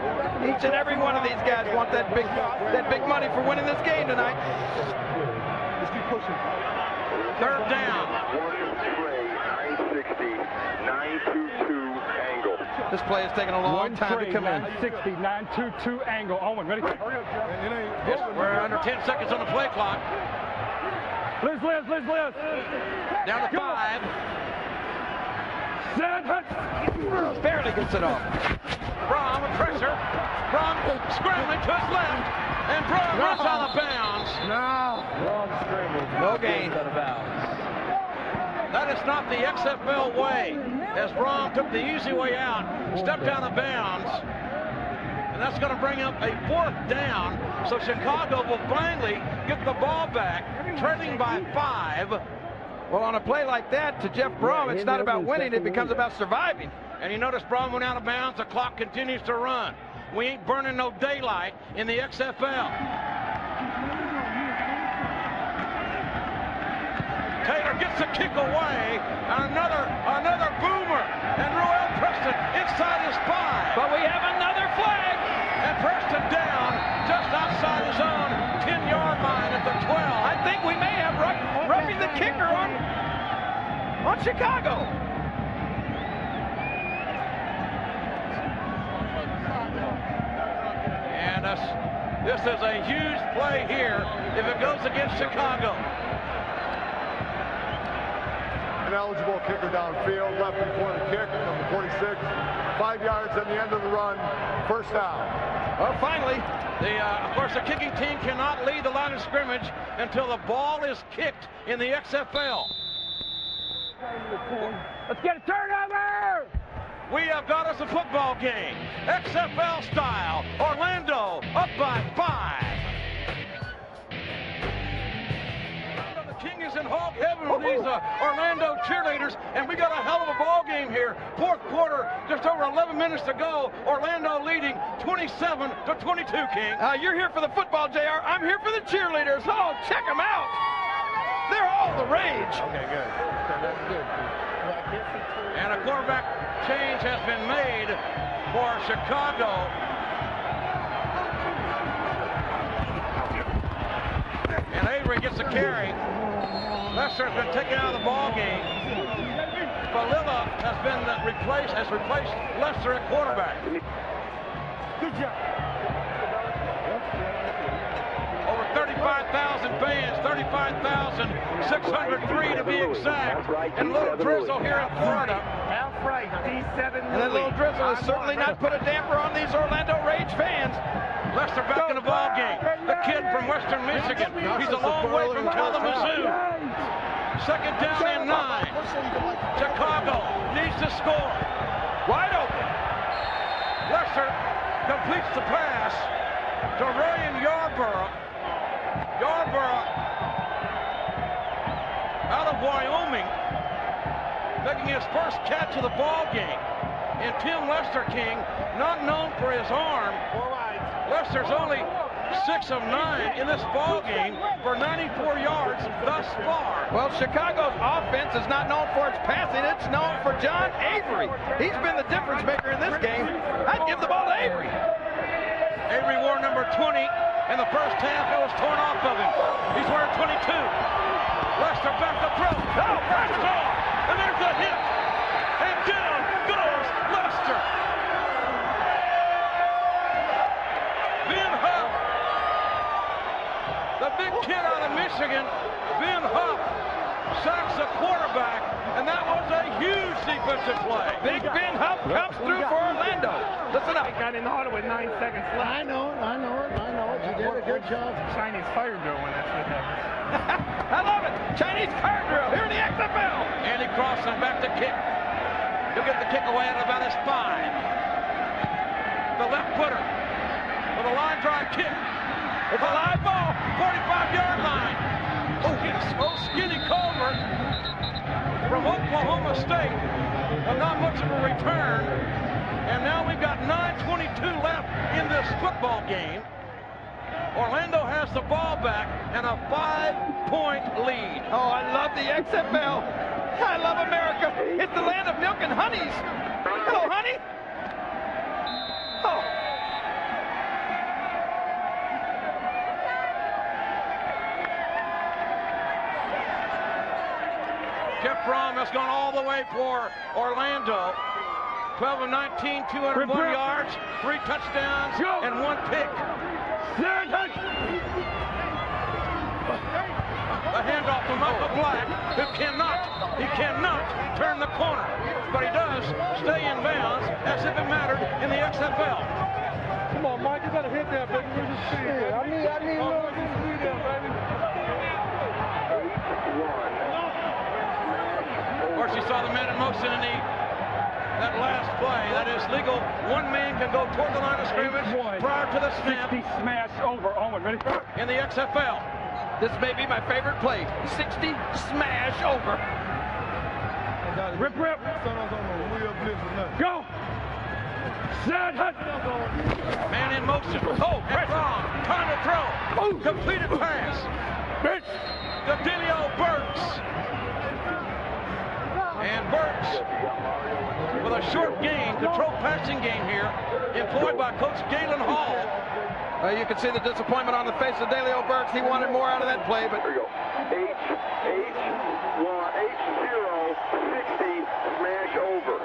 Each and every one of these guys want that big money for winning this game tonight. Let's keep pushing. Third down. 960, 922 angle. This play is taking a long time to come in. 960, 922 angle. Owen, ready? Yes, we're under 10 seconds on the play clock. Liz. Down to 5. Barely gets it off. Brom with pressure. Brom scrambling to his left. And Brom runs out of bounds. No gain. That is not the XFL way. As Brom took the easy way out, stepped out of bounds. And that's going to bring up a 4th down. So Chicago will finally get the ball back, trailing by 5. Well, on a play like that, to Jeff Brom, it's not about winning, it becomes about surviving. And you notice Brom went out of bounds, the clock continues to run. We ain't burning no daylight in the XFL. Taylor gets the kick away, and another boomer, and Roel Preston inside his 5. But we have another flag. And Preston down just outside his own 10-yard line at the 12. I think we may have roughing the kicker on Chicago. And this is a huge play here if it goes against Chicago. An eligible kicker downfield, left and corner kick, number 46. 5 yards on the end of the run, 1st down. Well, finally, of course, the kicking team cannot lead the line of scrimmage until the ball is kicked in the XFL. Let's get a turnover! We have got us a football game, XFL style. Orlando up by 5. The King is in hog heaven with these Orlando cheerleaders, and we got a hell of a ball game here. 4th quarter, just over 11 minutes to go. Orlando leading 27-22, King. You're here for the football, JR. I'm here for the cheerleaders. Oh, check them out. They're all the rage. Okay, good. That's good. And a quarterback change has been made for Chicago. And Avery gets a carry. Lester's been taken out of the ball game. Balilla has replaced Lester at quarterback. Good job. Over 35,000 fans, 35,603 to be exact. And Little Drizzle here in Florida. That's right, D7. And that Little Drizzle has certainly not put a damper on these Orlando Rage fans. Lester back in the ball game. The kid from Western Michigan. He's a long way from Kalamazoo. 2nd down and 9. Chicago needs to score. Wide open. Lester completes the pass to Ryan Yarborough. Yarborough out of Wyoming, making his first catch of the ball game. And Tim Lester, King, not known for his arm. Lester's only 6 of 9 in this ball game for 94 yards thus far. Well, Chicago's offense is not known for its passing. It's known for John Avery. He's been the difference maker in this game. I'd give the ball to Avery. Avery wore number 20. In the first half, it was torn off of him. He's wearing 22. Lester back to throw. Oh, Lester! And there's a hit. And down goes Lester. Ben Huff, the big kid out of Michigan, Ben Huff, sacks the quarterback, and that was a huge defensive play. Big Ben Huff comes through for Orlando. Listen up. Got in the huddle with 9 seconds left. I know it. You did a good job. Chinese fire drill when that shit happened. I love it. Chinese fire drill here in the XFL. Andy Crossan back to kick. He'll get the kick away at about his 5. The left footer with a line drive kick. It's a live ball. 45-yard line. Oh, yes. Oh, Skinny Culver from Oklahoma State. But not much of a return. And now we've got 9:22 left in this football game. Orlando has the ball back and a 5-point lead. Oh, I love the XFL. I love America. It's the land of milk and honeys. Hello, honey. Oh. Jeff Brom has gone all the way for Orlando. 12 of 19, 201 yards, 3 touchdowns, and 1 pick. A handoff to Michael Black, who cannot turn the corner. But he does stay in bounds as if it mattered in the XFL. Come on, Mike, you gotta hit that, baby. Where's the speed? I need a little bit of speed there, baby. Of course, you saw the man in motion in that last play. That is legal. One man can go toward the line of scrimmage prior to the snap. 60 smash over. Owen, ready? In the XFL. This may be my favorite play. 60 smash over. Rip. Go. Set. Man in motion. Oh, that's wrong. Time to throw. Completed pass. To Delio Burks. And Burks, with a short game, controlled passing game here, employed by Coach Galen Hall. You can see the disappointment on the face of Delio Burks. He wanted more out of that play, but... Here we go. H0, 60, smash over.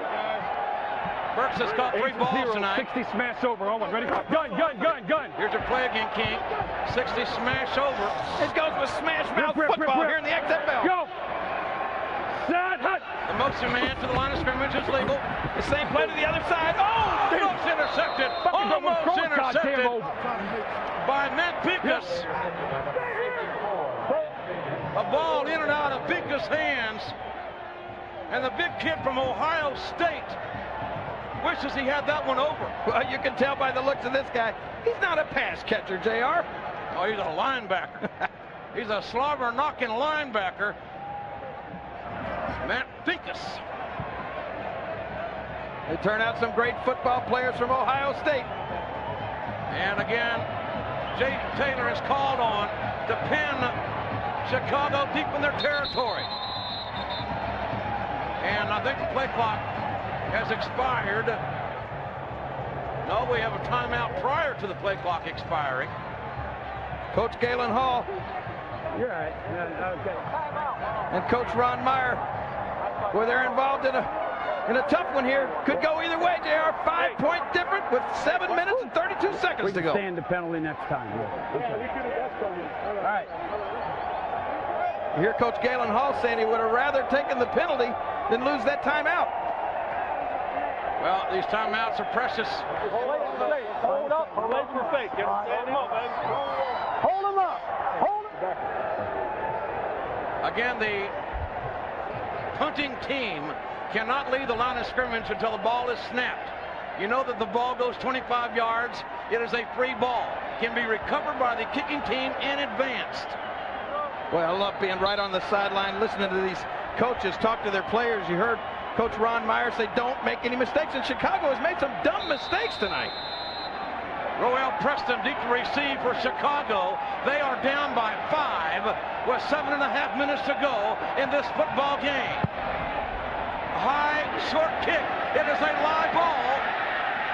Burks has caught 3 balls tonight. 60 smash over. Owen, ready? Gun. Here's your play again, King. 60 smash over. It goes with smash mouth football here in the XFL. Go. Set. The motion man to the line of scrimmage is legal. The same play to the other side. Oh! Almost intercepted. Almost intercepted by Matt Pincus. A ball in and out of Pincus' hands. And the big kid from Ohio State wishes he had that one over. Well, you can tell by the looks of this guy, he's not a pass catcher, JR. Oh, he's a linebacker. He's a slobber-knocking linebacker. Matt Pincus. They turn out some great football players from Ohio State. And again, Jay Taylor is called on to pin Chicago deep in their territory. And I think the play clock has expired. No, we have a timeout prior to the play clock expiring. Coach Galen Hall. You're right. Okay. And Coach Ron Meyer, where they're involved in a tough one here. Could go either way, JR. 5-point difference with 7 minutes and 32 seconds to go. We can stand the penalty next time. All right. You hear Coach Galen Hall saying he would have rather taken the penalty than lose that timeout. Well, these timeouts are precious. Hold up. Hold the mistake. Get him standing up, baby. Hold him up. Hold him. Again, the punting team cannot leave the line of scrimmage until the ball is snapped. You know that the ball goes 25 yards. It is a free ball. Can be recovered by the kicking team and advanced. Well, I love being right on the sideline, listening to these coaches talk to their players. You heard Coach Ron Meyer say, don't make any mistakes. And Chicago has made some dumb mistakes tonight. Roel Preston deep to receive for Chicago. They are down by 5 with 7.5 minutes to go in this football game. High, short kick. It is a live ball.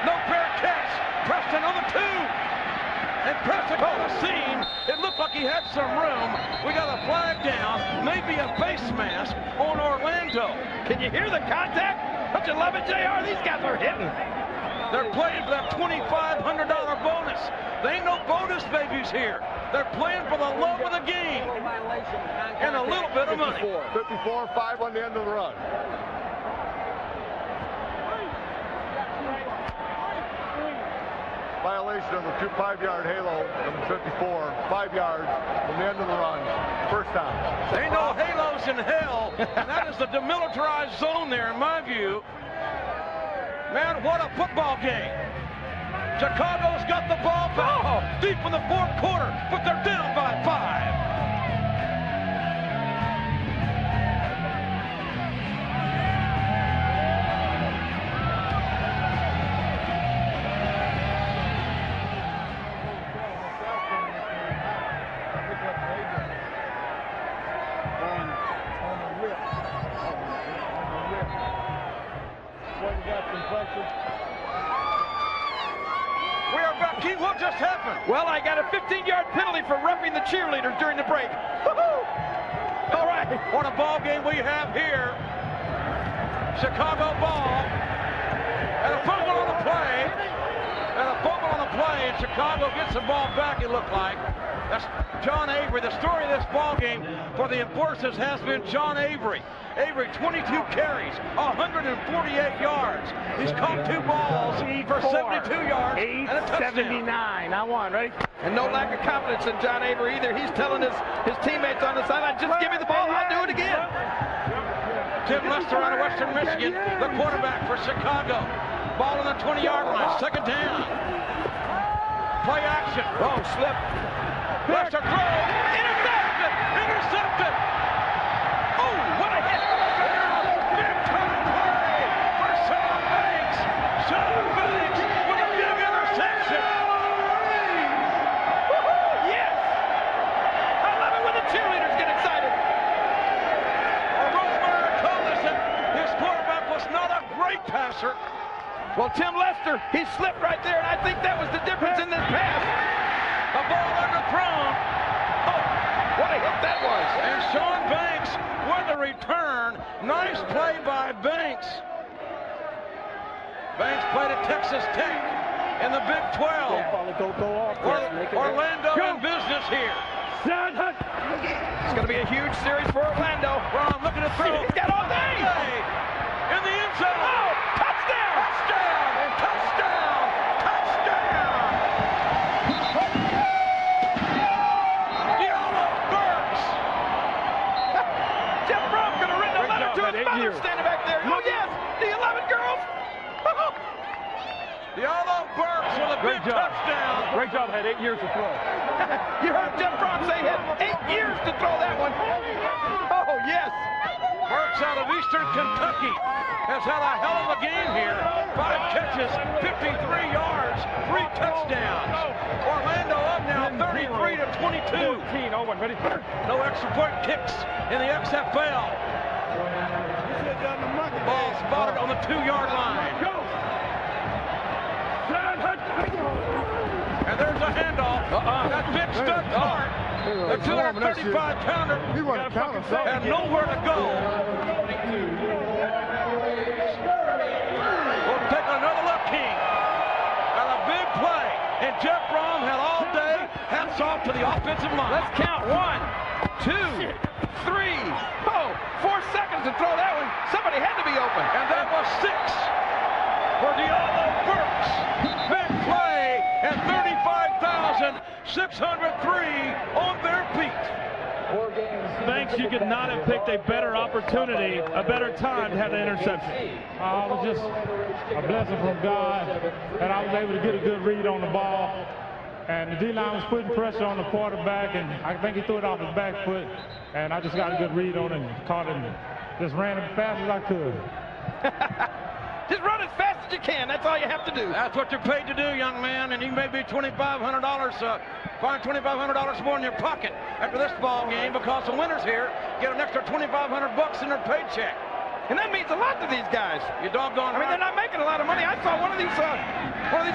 No fair catch. Preston on the 2. And Preston on the seam. It looked like he had some room. We got a flag down. Maybe a face mask on Orlando. Can you hear the contact? Don't you love it, JR? These guys are hitting. They're playing for that $2,500 bonus. They ain't no bonus babies here. They're playing for the love of the game. And a little bit of money. 54-5 on the end of the run. Violation of the 5-yard halo, number 54, 5 yards from the end of the run. First down. There ain't no halos in hell. And that is the demilitarized zone there, in my view. Man, what a football game. Chicago's got the ball back deep in the fourth quarter, but they're down by 5. We are back. Keith, what just happened? Well, I got a 15-yard penalty for roughing the cheerleaders during the break. All right. What a ball game we have here. Chicago ball. And a fumble on the play. And Chicago gets the ball back, it looked like. That's John Avery. The story of this ball game for the enforcers has been John Avery. Avery, 22 carries, 148 yards. He's caught 2 balls for 72 yards and a touchdown. 79. I won, right? And no lack of confidence in John Avery either. He's telling his teammates on the sideline, just give me the ball, I'll do it again. Tim Lester out of Western Michigan, the quarterback for Chicago. Ball on the 20-yard line, second down. Play action. Oh, slip. Lester throws. Intercepted. Intercepted. Oh, what a hit. Big time play for Sean Banks. Sean Banks with a big interception. Yes. I love it when the cheerleaders get excited. Rosemary told us that his quarterback was not a great passer. Well, Tim Lester, he slipped right there, and I think that was the difference in this pass. A ball underthrown. Oh, what a hit that was. And Sean Banks with a return. Nice play by Banks. Banks played at Texas Tech in the Big 12. Orlando in business here. It's going to be a huge series for Orlando. Ron looking to throw. He's got all day. In the end zone. Oh, touchdown. Touchdown. Touchdown. Touchdown. Diallo Burks. Jeff Brom could have written a letter to his mother standing back there. Oh, yes. Do you love it, girls? Diallo Burks with a big touchdown. Great job. Had 8 years to throw. You heard Jeff Brom say he had 8 years to throw that one. Oh, yes. Burks out of Eastern Kentucky has had a hell of a game here. 5 catches, 53 yards, 3 touchdowns. Orlando up now 33 to 22. 14, Owen, ready? No extra point kicks in the XFL. Ball spotted on the 2-yard line. And there's a handoff. That big stud cart. The 235-pounder had nowhere to go. We'll take another look, King. And a big play. And Jeff Brom had all day. Hats off to the offensive line. Let's count. 1, 2, 3. Oh, 4 seconds to throw that one. Somebody had to be open. And that was 6 for Diallo Burks. Big play and 35,603 on their feet. Banks, you could not have picked a better opportunity, a better time to have the interception. It was just a blessing from God, and I was able to get a good read on the ball. And the D-line was putting pressure on the quarterback, and I think he threw it off his back foot, and I just got a good read on it and caught it and just ran as fast as I could. Just run as fast as you can. That's all you have to do. That's what you're paid to do, young man, and you may be $2,500, find $2,500 more in your pocket after this ball game because the winners here get an extra $2,500 in their paycheck. And that means a lot to these guys. You doggone I mean, they're not making a lot of money. I saw one of these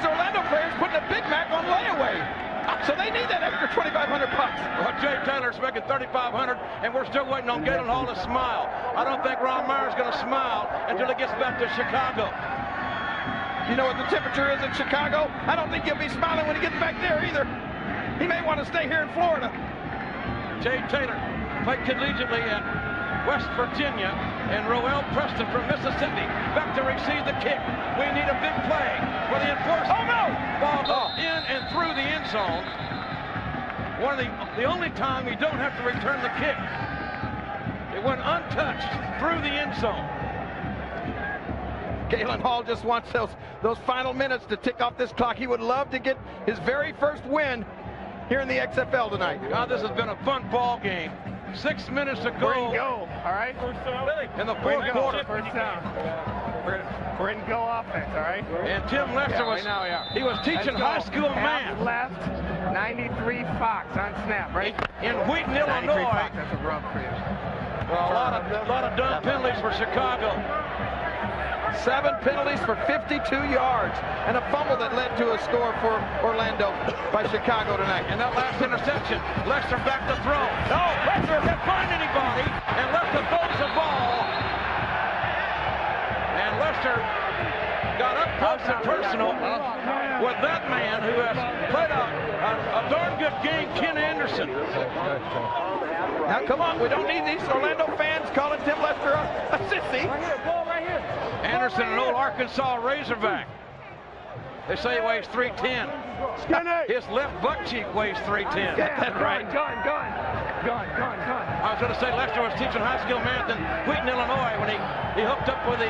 Orlando players putting a Big Mac on layaway. So they need that extra $2,500. Well, Jay Taylor's making $3,500, and we're still waiting on Galen Hall to smile. I don't think Ron Meyer's going to smile until he gets back to Chicago. You know what the temperature is in Chicago? I don't think he'll be smiling when he gets back there either. He may want to stay here in Florida. Jay Taylor played collegiately at West Virginia, and Roel Preston from Mississippi back to receive the kick. We need a big play for the enforcer. Oh, no! Ball goes in and through the end zone. One of the only time you don't have to return the kick. It went untouched through the end zone. Galen Hall just wants those final minutes to tick off this clock. He would love to get his very first win here in the XFL tonight. God, this has been a fun ball game. 6 minutes to go. We're in go, all right? In the fourth quarter. First down. We're in go offense, all right? And Tim Lester he was teaching high school math. Left, 93 Fox on snap, right? In Wheaton, Illinois. Fox, that's a rub for you. Well, a lot of dumb penalties for Chicago. 7 penalties for 52 yards and a fumble that led to a score for Orlando by Chicago tonight. And that last interception, Lester back to throw. No, Lester can't find anybody, and Lester throws the ball. And Lester got up close and personal with that man who has played a darn good game, Ken Anderson. Now, come on, we don't need these Orlando fans calling Tim Lester a sissy. Anderson, an old Arkansas Razorback. They say he weighs 310. His left butt cheek weighs 310. That's right. Gun. I was going to say Lester was teaching high school math in Wheaton, Illinois when he hooked up with the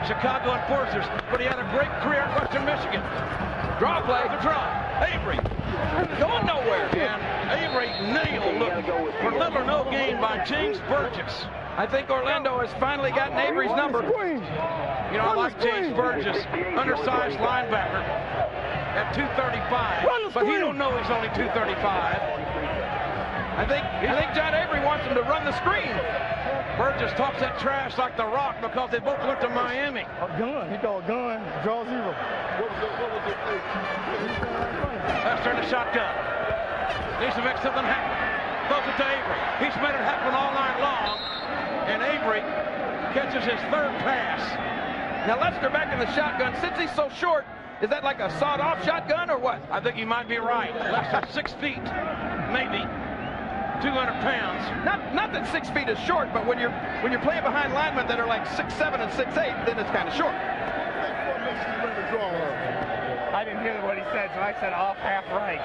Chicago Enforcers, but he had a great career at Western Michigan. Draw play, the draw. Avery going nowhere. And Avery nailed for little or no gain by James Burgess. I think Orlando has finally gotten Avery's number. You know, I like James Burgess, undersized linebacker at 235, but he don't know he's only 235. I think John Avery wants him to run the screen. Burgess talks that trash like The Rock because they both went to Miami. A gun. He throw a gun. Draw zero. Lester in the shotgun. Needs to make something happen. Throws it to Avery. He's made it happen all night long. And Avery catches his third pass. Now Lester back in the shotgun. Since he's so short, is that like a sawed-off shotgun or what? I think you might be right. Lester 6 feet, maybe 200 pounds. Not that 6 feet is short, but when you're playing behind linemen that are like 6'7" and 6'8", then it's kind of short. I didn't hear what he said, so I said off half right.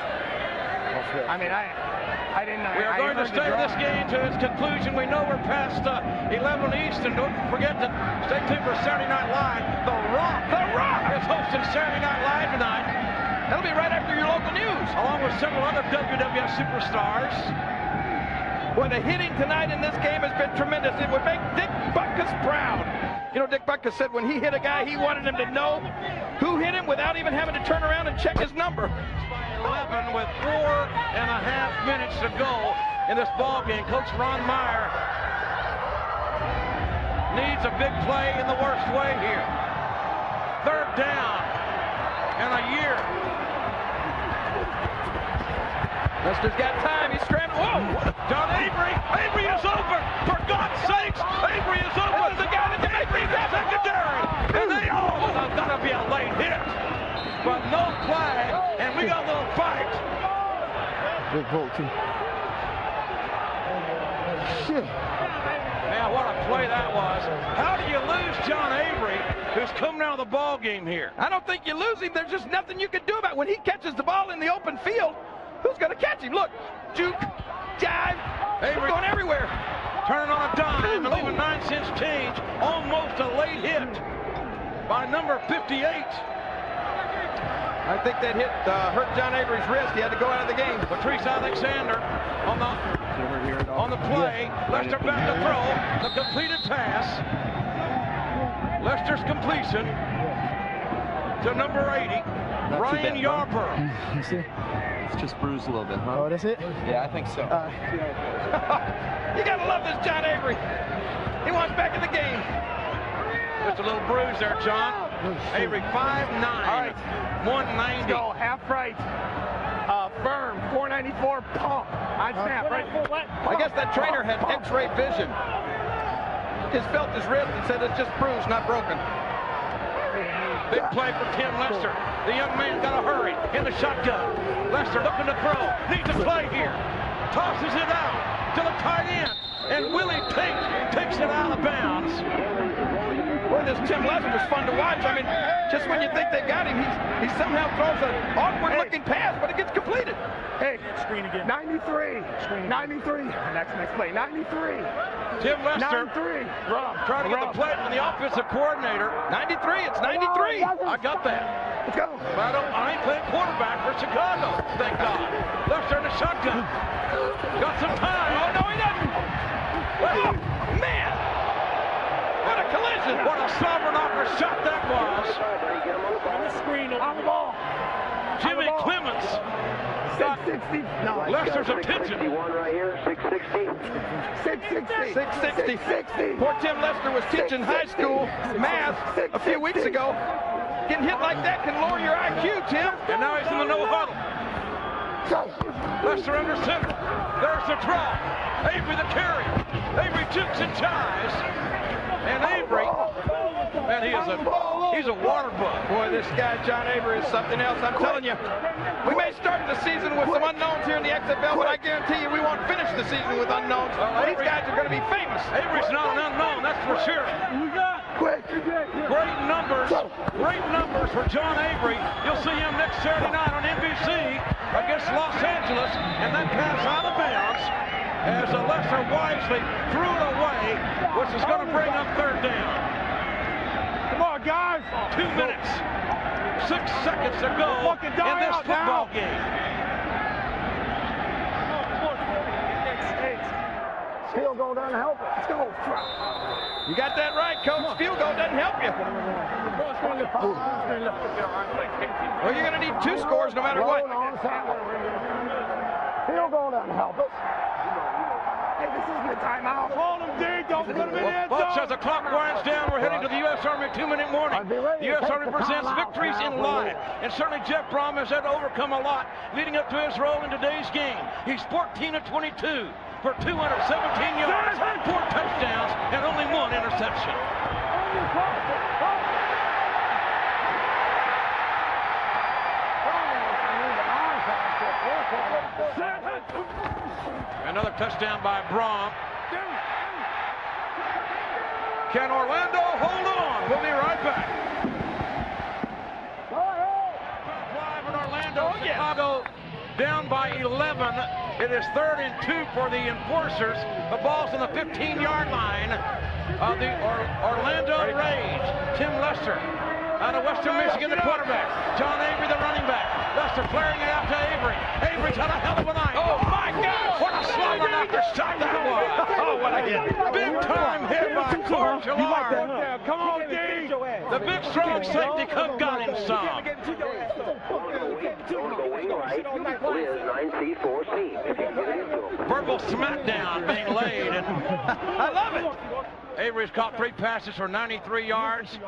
I mean, I didn't. We are going to stay this game to its conclusion. We know we're past 11 East, and don't forget that stay tuned for Saturday Night Live. The Rock is hosting Saturday Night Live tonight. That'll be right after your local news, along with several other WWF superstars. Boy, the hitting tonight in this game has been tremendous. It would make Dick Butkus proud. You know, Dick Butkus said when he hit a guy, he wanted him to know who hit him without even having to turn around and check his number. 11 with 4.5 minutes to go in this ball game. Coach Ron Meyer needs a big play in the worst way here. Third down and a year. Lester's got time. He's scrambling. Whoa! John Avery. Avery is open. For God's sakes, Avery is open. This is the guy that can make me secondary. And they it's going to be a late hit. But no flag. And we got a little fight. Big vote, too. Shit. Man, what a play that was. How do you lose John Avery, who's coming out of the ball game here? I don't think you lose him. There's just nothing you can do about it. When he catches the ball in the open field, who's going to catch him? Look, juke, jive, Avery going everywhere. Turning on a dime and leaving 9 cents change. Almost a late hit by number 58. I think that hit hurt John Avery's wrist. He had to go out of the game. Patrice Alexander on the play. Lester back to throw. The completed pass. Lester's completion to number 80, Ryan Yarborough. You see? It's just bruised a little bit, huh? Oh, that's it? Yeah, I think so. You gotta love this John Avery. He wants back in the game. Just a little bruise there, John. Avery 5'9", all right. 190. Let's go half right. Firm, 494 pump. On snap, right. I guess that trainer had X-ray vision. Just felt his wrist and said it's just bruised, not broken. Big play for Tim Lester. The young man got to hurry in the shotgun. Lester looking to throw. Needs a play here. Tosses it out to the tight end. And Willie takes it out of bounds. Boy, this Tim Lester is fun to watch. I mean, just when you think they got him, he somehow throws an awkward-looking pass, but it gets completed. Hey, screen again. 93. Screen 93. Next play. 93. Tim Lester 93. Trying to get the play from the offensive coordinator. 93. It's 93. I got that. Let's go. But I ain't playing quarterback for Chicago. Thank God. Lester in the shotgun. Got some time. Oh, no, he doesn't. Oh, man. What a collision. What a slobber knocker shot that was. On the screen. On the ball. Jimmy Clements got Lester's attention. 661 right here, 660. 660. Poor Tim Lester was teaching high school math a few weeks ago. Getting hit like that can lower your IQ, Tim. And now he's in the no huddle. Lester under center. There's the draw. Avery the carry. Avery jukes and chives. And Avery, man, he's a water bug. Boy, this guy, John Avery, is something else. I'm telling you, we may start the season with some unknowns here in the XFL, but I guarantee you we won't finish the season with unknowns. These guys are going to be famous. Avery's not an unknown, that's for sure. Great numbers for John Avery. You'll see him next Saturday night on NBC against Los Angeles, and that pass out of bounds as Lester wisely threw it away, which is going to bring up third down. Come on, guys. 2 minutes, 6 seconds to go in this football game. Field goal doesn't help us. Let's go. You got that right, Coach. Field goal doesn't help you. Well, you're going to need 2 scores no matter what. Field goal doesn't help us. Hey, this isn't a timeout. Hold him, D. Don't put him in the end zone. Folks, as the clock winds down, we're heading to the U.S. Army 2-minute warning. The U.S. Army presents victories in line. And certainly Jeff Brom has had to overcome a lot leading up to his role in today's game. He's 14 of 22 for 217 yards, 4 touchdowns, and only 1 interception. Another touchdown by Brom. Can Orlando hold on? We'll be right back. Drive in Orlando, Chicago down by 11. It is 3rd and 2 for the Enforcers. The ball's on the 15-yard line of the Orlando Rage. Tim Lester out of Western Michigan, the quarterback. John Avery, the running back. Lester flaring it out to Avery. Avery's had a hell of a night. Oh, my gosh! What a slobber knocker shot that was. Oh, what a hit. Big time hit by Clark Gillard. Come on, D. The big strong safety Cook got him some. Verbal smackdown being laid, and I love it. Avery's caught 3 passes for 93 yards.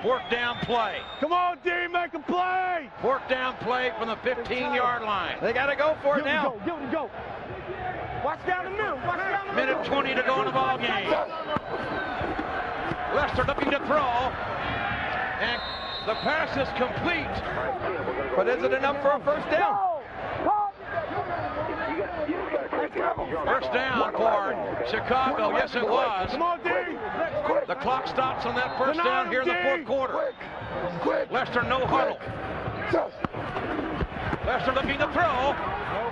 4th down play. Come on, D. Make a play. 4th down play from the 15-yard line. They got to go for it now. Give him go. Watch down the middle. Watch down the middle. Minute 20 to go in the ball game. Lester looking to throw, and the pass is complete. But is it enough for a first down? First down for Chicago. Yes, it was. Come on, D. The clock stops on that first down here in the 4th quarter. Lester no huddle. Lester looking to throw.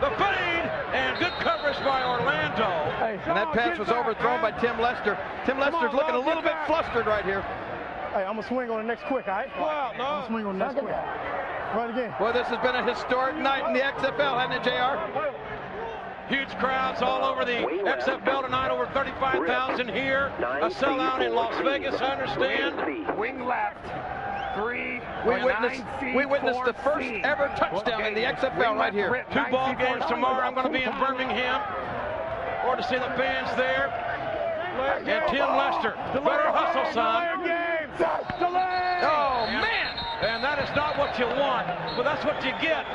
The fade, and good coverage by Orlando. And that pass was overthrown by Tim Lester. Tim Lester's looking a little bit flustered right here. Hey, I'm going to swing on the next quick, all right? I'm going to swing on the next quick. Right again. Boy, this has been a historic night in the XFL, hasn't it, JR? Huge crowds all over the XFL tonight, over 35,000 here. A sellout in Las Vegas, I understand. Wing left. 3. We witnessed the first ever touchdown in the XFL right here. 2 ball games tomorrow. I'm going to be in Birmingham. Or to see the fans there. And Tim Lester. Better hustle, son. Oh, man. And that is not what you want, but that's what you get.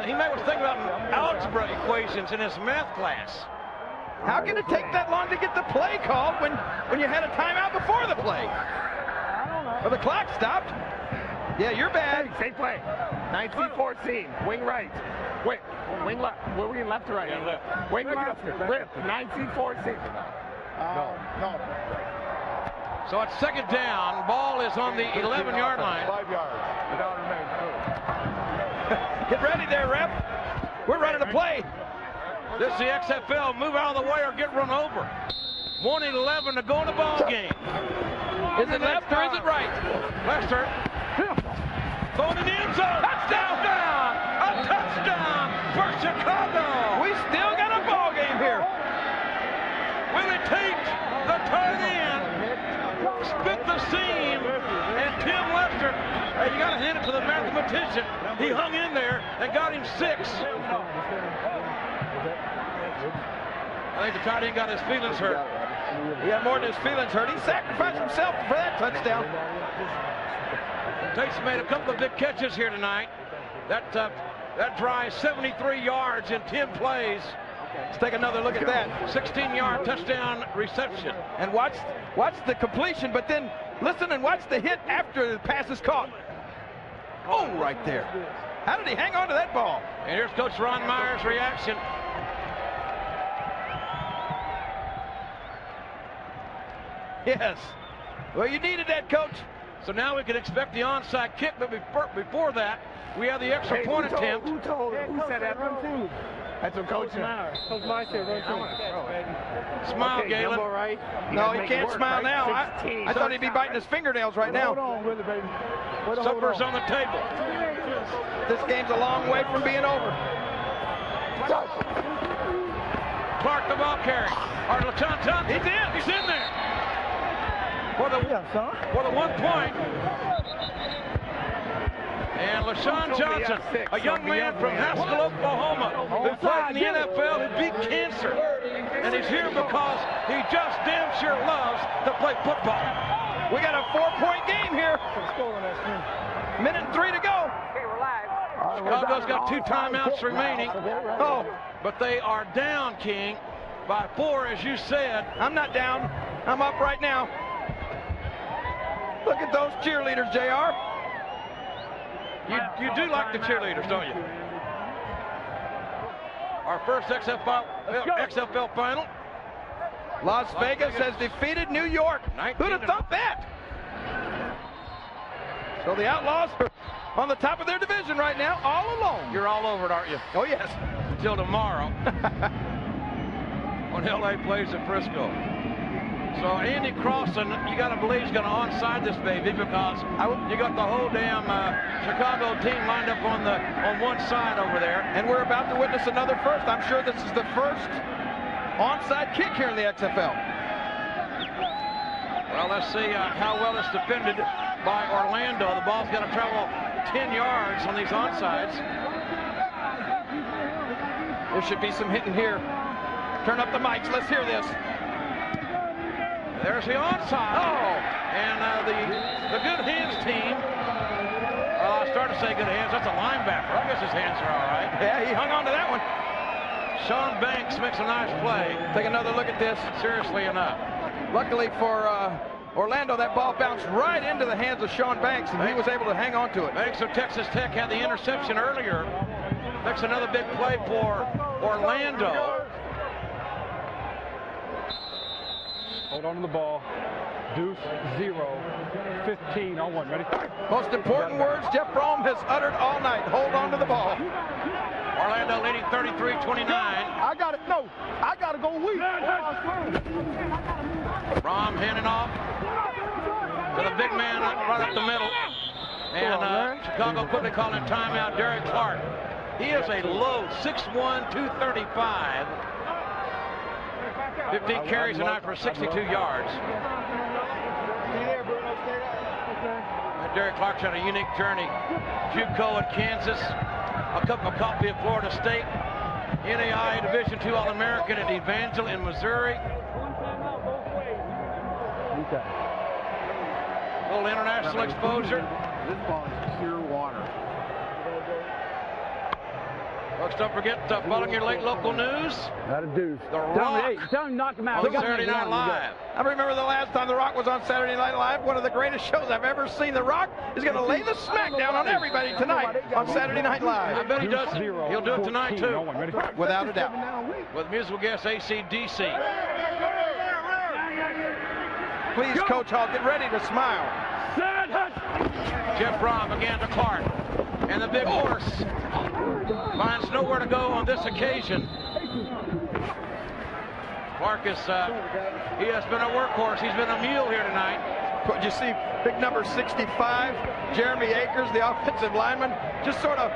He may was thinking about algebra equations in his math class. How can it take that long to get the play called when you had a timeout before the play? Well, the clock stopped. Yeah, you're bad. Hey, same play. 1914. Wing right. Wait, wing left. Were we in left or right? Left. Wing left. Rip. 1914. No. So it's 2nd down. Ball is on the 11-yard line. 5 yards. The down remains 2. Get ready there, ref. We're ready to play. This is the XFL. Move out of the way or get run over. 1:11 to go in the ball game. Is it left or is it right? Lester. Throwing in the end zone. Touchdown! A touchdown for Chicago. We still got a ball game here. Willie Tate, the tight end, spit the seam, and Tim Lester Hey, you got to hand it to the mathematician. He hung in there and got him 6. I think the tight end got his feelings hurt. He got more than his feelings hurt. He sacrificed himself for that touchdown. Tate's made a couple of big catches here tonight. That drive, 73 yards in 10 plays. Let's take another look at that. 16-yard touchdown reception. And watch the completion, but then listen and watch the hit after the pass is caught. Oh, right there. How did he hang on to that ball? And here's Coach Ron Meyer's reaction. Yes. Well, you needed that, Coach. So now we can expect the onside kick, but before that, we have the extra point attempt. Who said that? Run two. That's what Coach said. Coach Meyer said run two. Smile, Galen. Right? No, he can't smile now. I thought he'd be biting his fingernails right now. Hold on with it, baby. Supper's on the table. This game's a long way from being over. Clark, the ball carrier. Johnson. He's in. He's in there. For the 1 point. And LaShawn Johnson, a young man from Haskell, Oklahoma, who played in the NFL, who beat cancer. And he's here because he just damn sure loves to play football. We got a 4-point game here. Minute and 3 to go. Chicago's got 2 timeouts remaining. Oh, but they are down, King, by 4, as you said. I'm not down. I'm up right now. Look at those cheerleaders, JR. You do like the cheerleaders, don't you? Our first XFL final. Las Vegas has defeated New York. Who'd have thought that? So the Outlaws are on the top of their division right now, all alone. You're all over it, aren't you? Oh, yes. Until tomorrow, when LA plays at Frisco. So Andy Crossan, you got to believe, is going to onside this baby because you got the whole damn Chicago team lined up on one side over there. And we're about to witness another first. I'm sure this is the first onside kick here in the XFL. Well, let's see how well it's defended by Orlando. The ball's got to travel 10 yards on these onsides. There should be some hitting here. Turn up the mics. Let's hear this. There's the onside. Oh! And the good hands team. I started to say good hands. That's a linebacker. I guess his hands are all right. Yeah, he hung on to that one. Sean Banks makes a nice play. Take another look at this. Seriously enough. Luckily for Orlando, that ball bounced right into the hands of Sean Banks, and he was able to hang on to it. Banks of Texas Tech had the interception earlier. Makes another big play for Orlando. Hold on to the ball. Deuce 0, 15 on 1. Ready? Most important words Jeff Brom has uttered all night. Hold on to the ball. Orlando leading 33-29. I got it. No, I got to go weak. Brom handing off to the big man right up the middle. And Chicago quickly calling timeout. Derek Clark. He is a low 6'1", 235. 15 carries tonight for 62 yards. And Derek Clark's had a unique journey. JUCO at Kansas, a cup of coffee at Florida State, NAIA Division II All-American at Evangel in Missouri. A little international exposure. This ball is pure water. Folks, don't forget following your late local news. That a deuce. The Rock. Don't knock him out. On Saturday Night Live. I remember the last time The Rock was on Saturday Night Live. One of the greatest shows I've ever seen. The Rock is going to lay the smackdown on everybody tonight on Saturday Night Live. I bet he does. He'll do it tonight, too. Without a doubt. With musical guest AC/DC. Please, Coach Hall, get ready to smile. Jeff Brom again to Clark. And the big horse finds nowhere to go on this occasion. Clark is, he has been a workhorse. He's been a mule here tonight. You see big number 65, Jeremy Akers, the offensive lineman, just sort of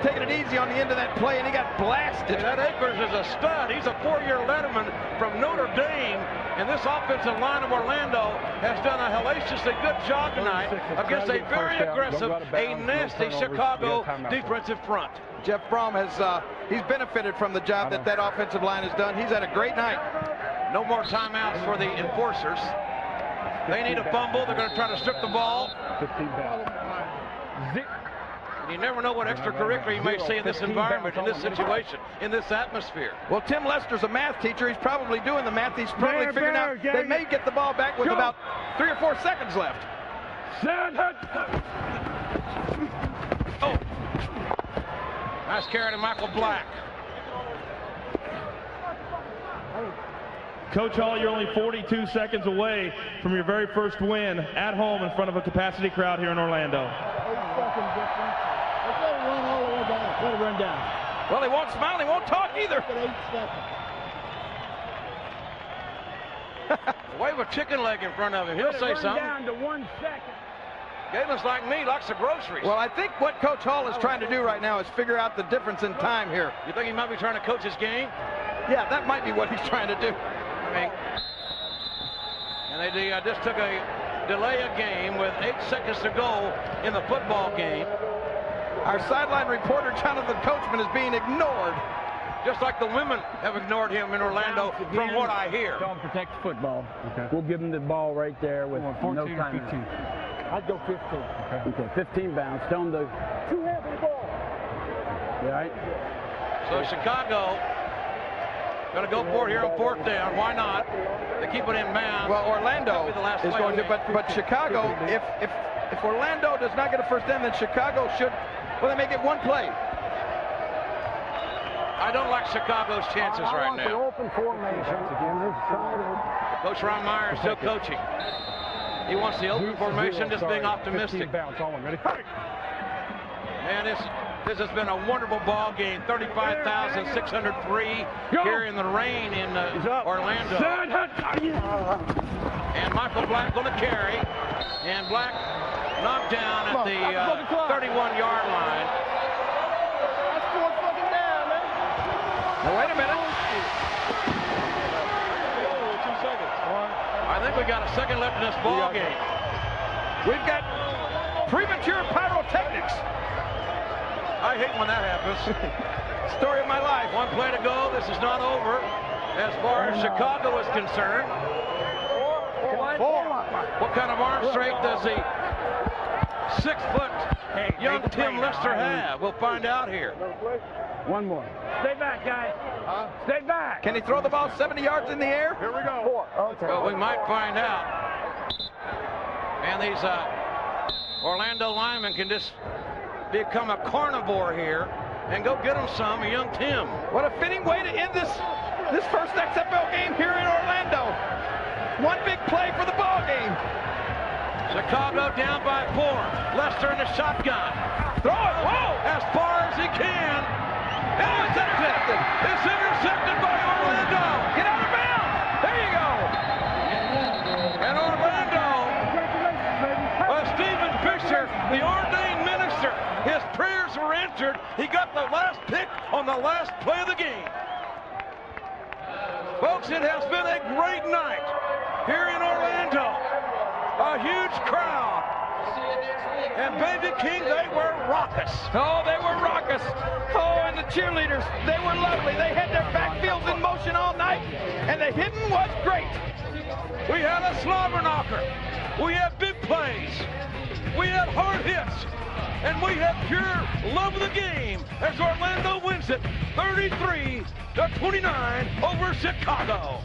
taking it easy on the end of that play, and he got blasted. That Akers is a stud. He's a 4-year letterman from Notre Dame, and this offensive line of Orlando has done a hellaciously good job tonight against a very aggressive, a nasty Chicago defensive front. Jeff Brom has he's benefited from the job that offensive line has done. He's had a great night. No more timeouts for the enforcers. They need a fumble. They're going to try to strip the ball. 15 pounds. And you never know what extracurricular you may see in this environment, in this situation, in this atmosphere. Well, Tim Lester's a math teacher. He's probably doing the math. He's probably figuring out they may get the ball back with about 3 or 4 seconds left. Oh. Nice carry to Michael Black. Coach Hall, you're only 42 seconds away from your very first win at home in front of a capacity crowd here in Orlando. 8 seconds difference. Let's let it run all the way down. Let it run down. Well, he won't smile. He won't talk either. 8 seconds. Wave a chicken leg in front of him. He'll say something. Down to 1 second. Galen's like me, likes the groceries. Well, I think what Coach Hall is trying to do right now is figure out the difference in time here. You think he might be trying to coach his game? Yeah, that might be what he's trying to do. And they just took a delay a game with 8 seconds to go in the football game. Our sideline reporter, Jonathan Coachman, is being ignored. Just like the women have ignored him in Orlando, from what I hear. Don't protect the football. Okay. We'll give him the ball right there with 14 no or time. 15. I'd go 15. Okay, 15 bounce. Don't do. Too heavy ball. You all right? So Chicago going to go for it here on 4th down. Why not? They keep it in bounds. Well, Orlando is going to, but Chicago, if Orlando does not get a first down, then Chicago should, well, they may get one play. I don't like Chicago's chances right now. Open formation. Coach Ron Meyer is still coaching. He wants the open formation, just being optimistic. Man, this has been a wonderful ball game. 35,603 here in the rain in Orlando. And Michael Black going to carry. And Black knocked down at the 31-yard line. That's 4 fucking down, man. Now, wait a minute. I think we got a second left in this ball game. We've got premature pyrotechnics. I hate when that happens. Story of my life. 1 play to go. This is not over as far as Chicago is concerned. What kind of arm strength does the 6-foot young Tim Lester have? We'll find out here. One more. Stay back, guys. Stay back. Can he throw the ball 70 yards in the air? Here we go. 4. Okay. Well, we might find out. And these Orlando linemen can just become a carnivore here and go get them some, a young Tim. What a fitting way to end this first XFL game here in Orlando. One big play for the ball game. Chicago down by 4. Lester in the shotgun. Throw it. Whoa! As far as he can. Intercepted. It's intercepted by Orlando. Get out of bounds. There you go. And Orlando, Stephen Fisher, the ordained minister, his prayers were answered. He got the last pick on the last play of the game. Folks, it has been a great night here in Orlando. A huge crowd. And Baby King, they were raucous. Oh, they were raucous. Oh, and the cheerleaders, they were lovely. They had their backfields in motion all night, and the hitting was great. We had a slobber knocker. We had big plays. We had hard hits. And we had pure love of the game as Orlando wins it 33-29 over Chicago.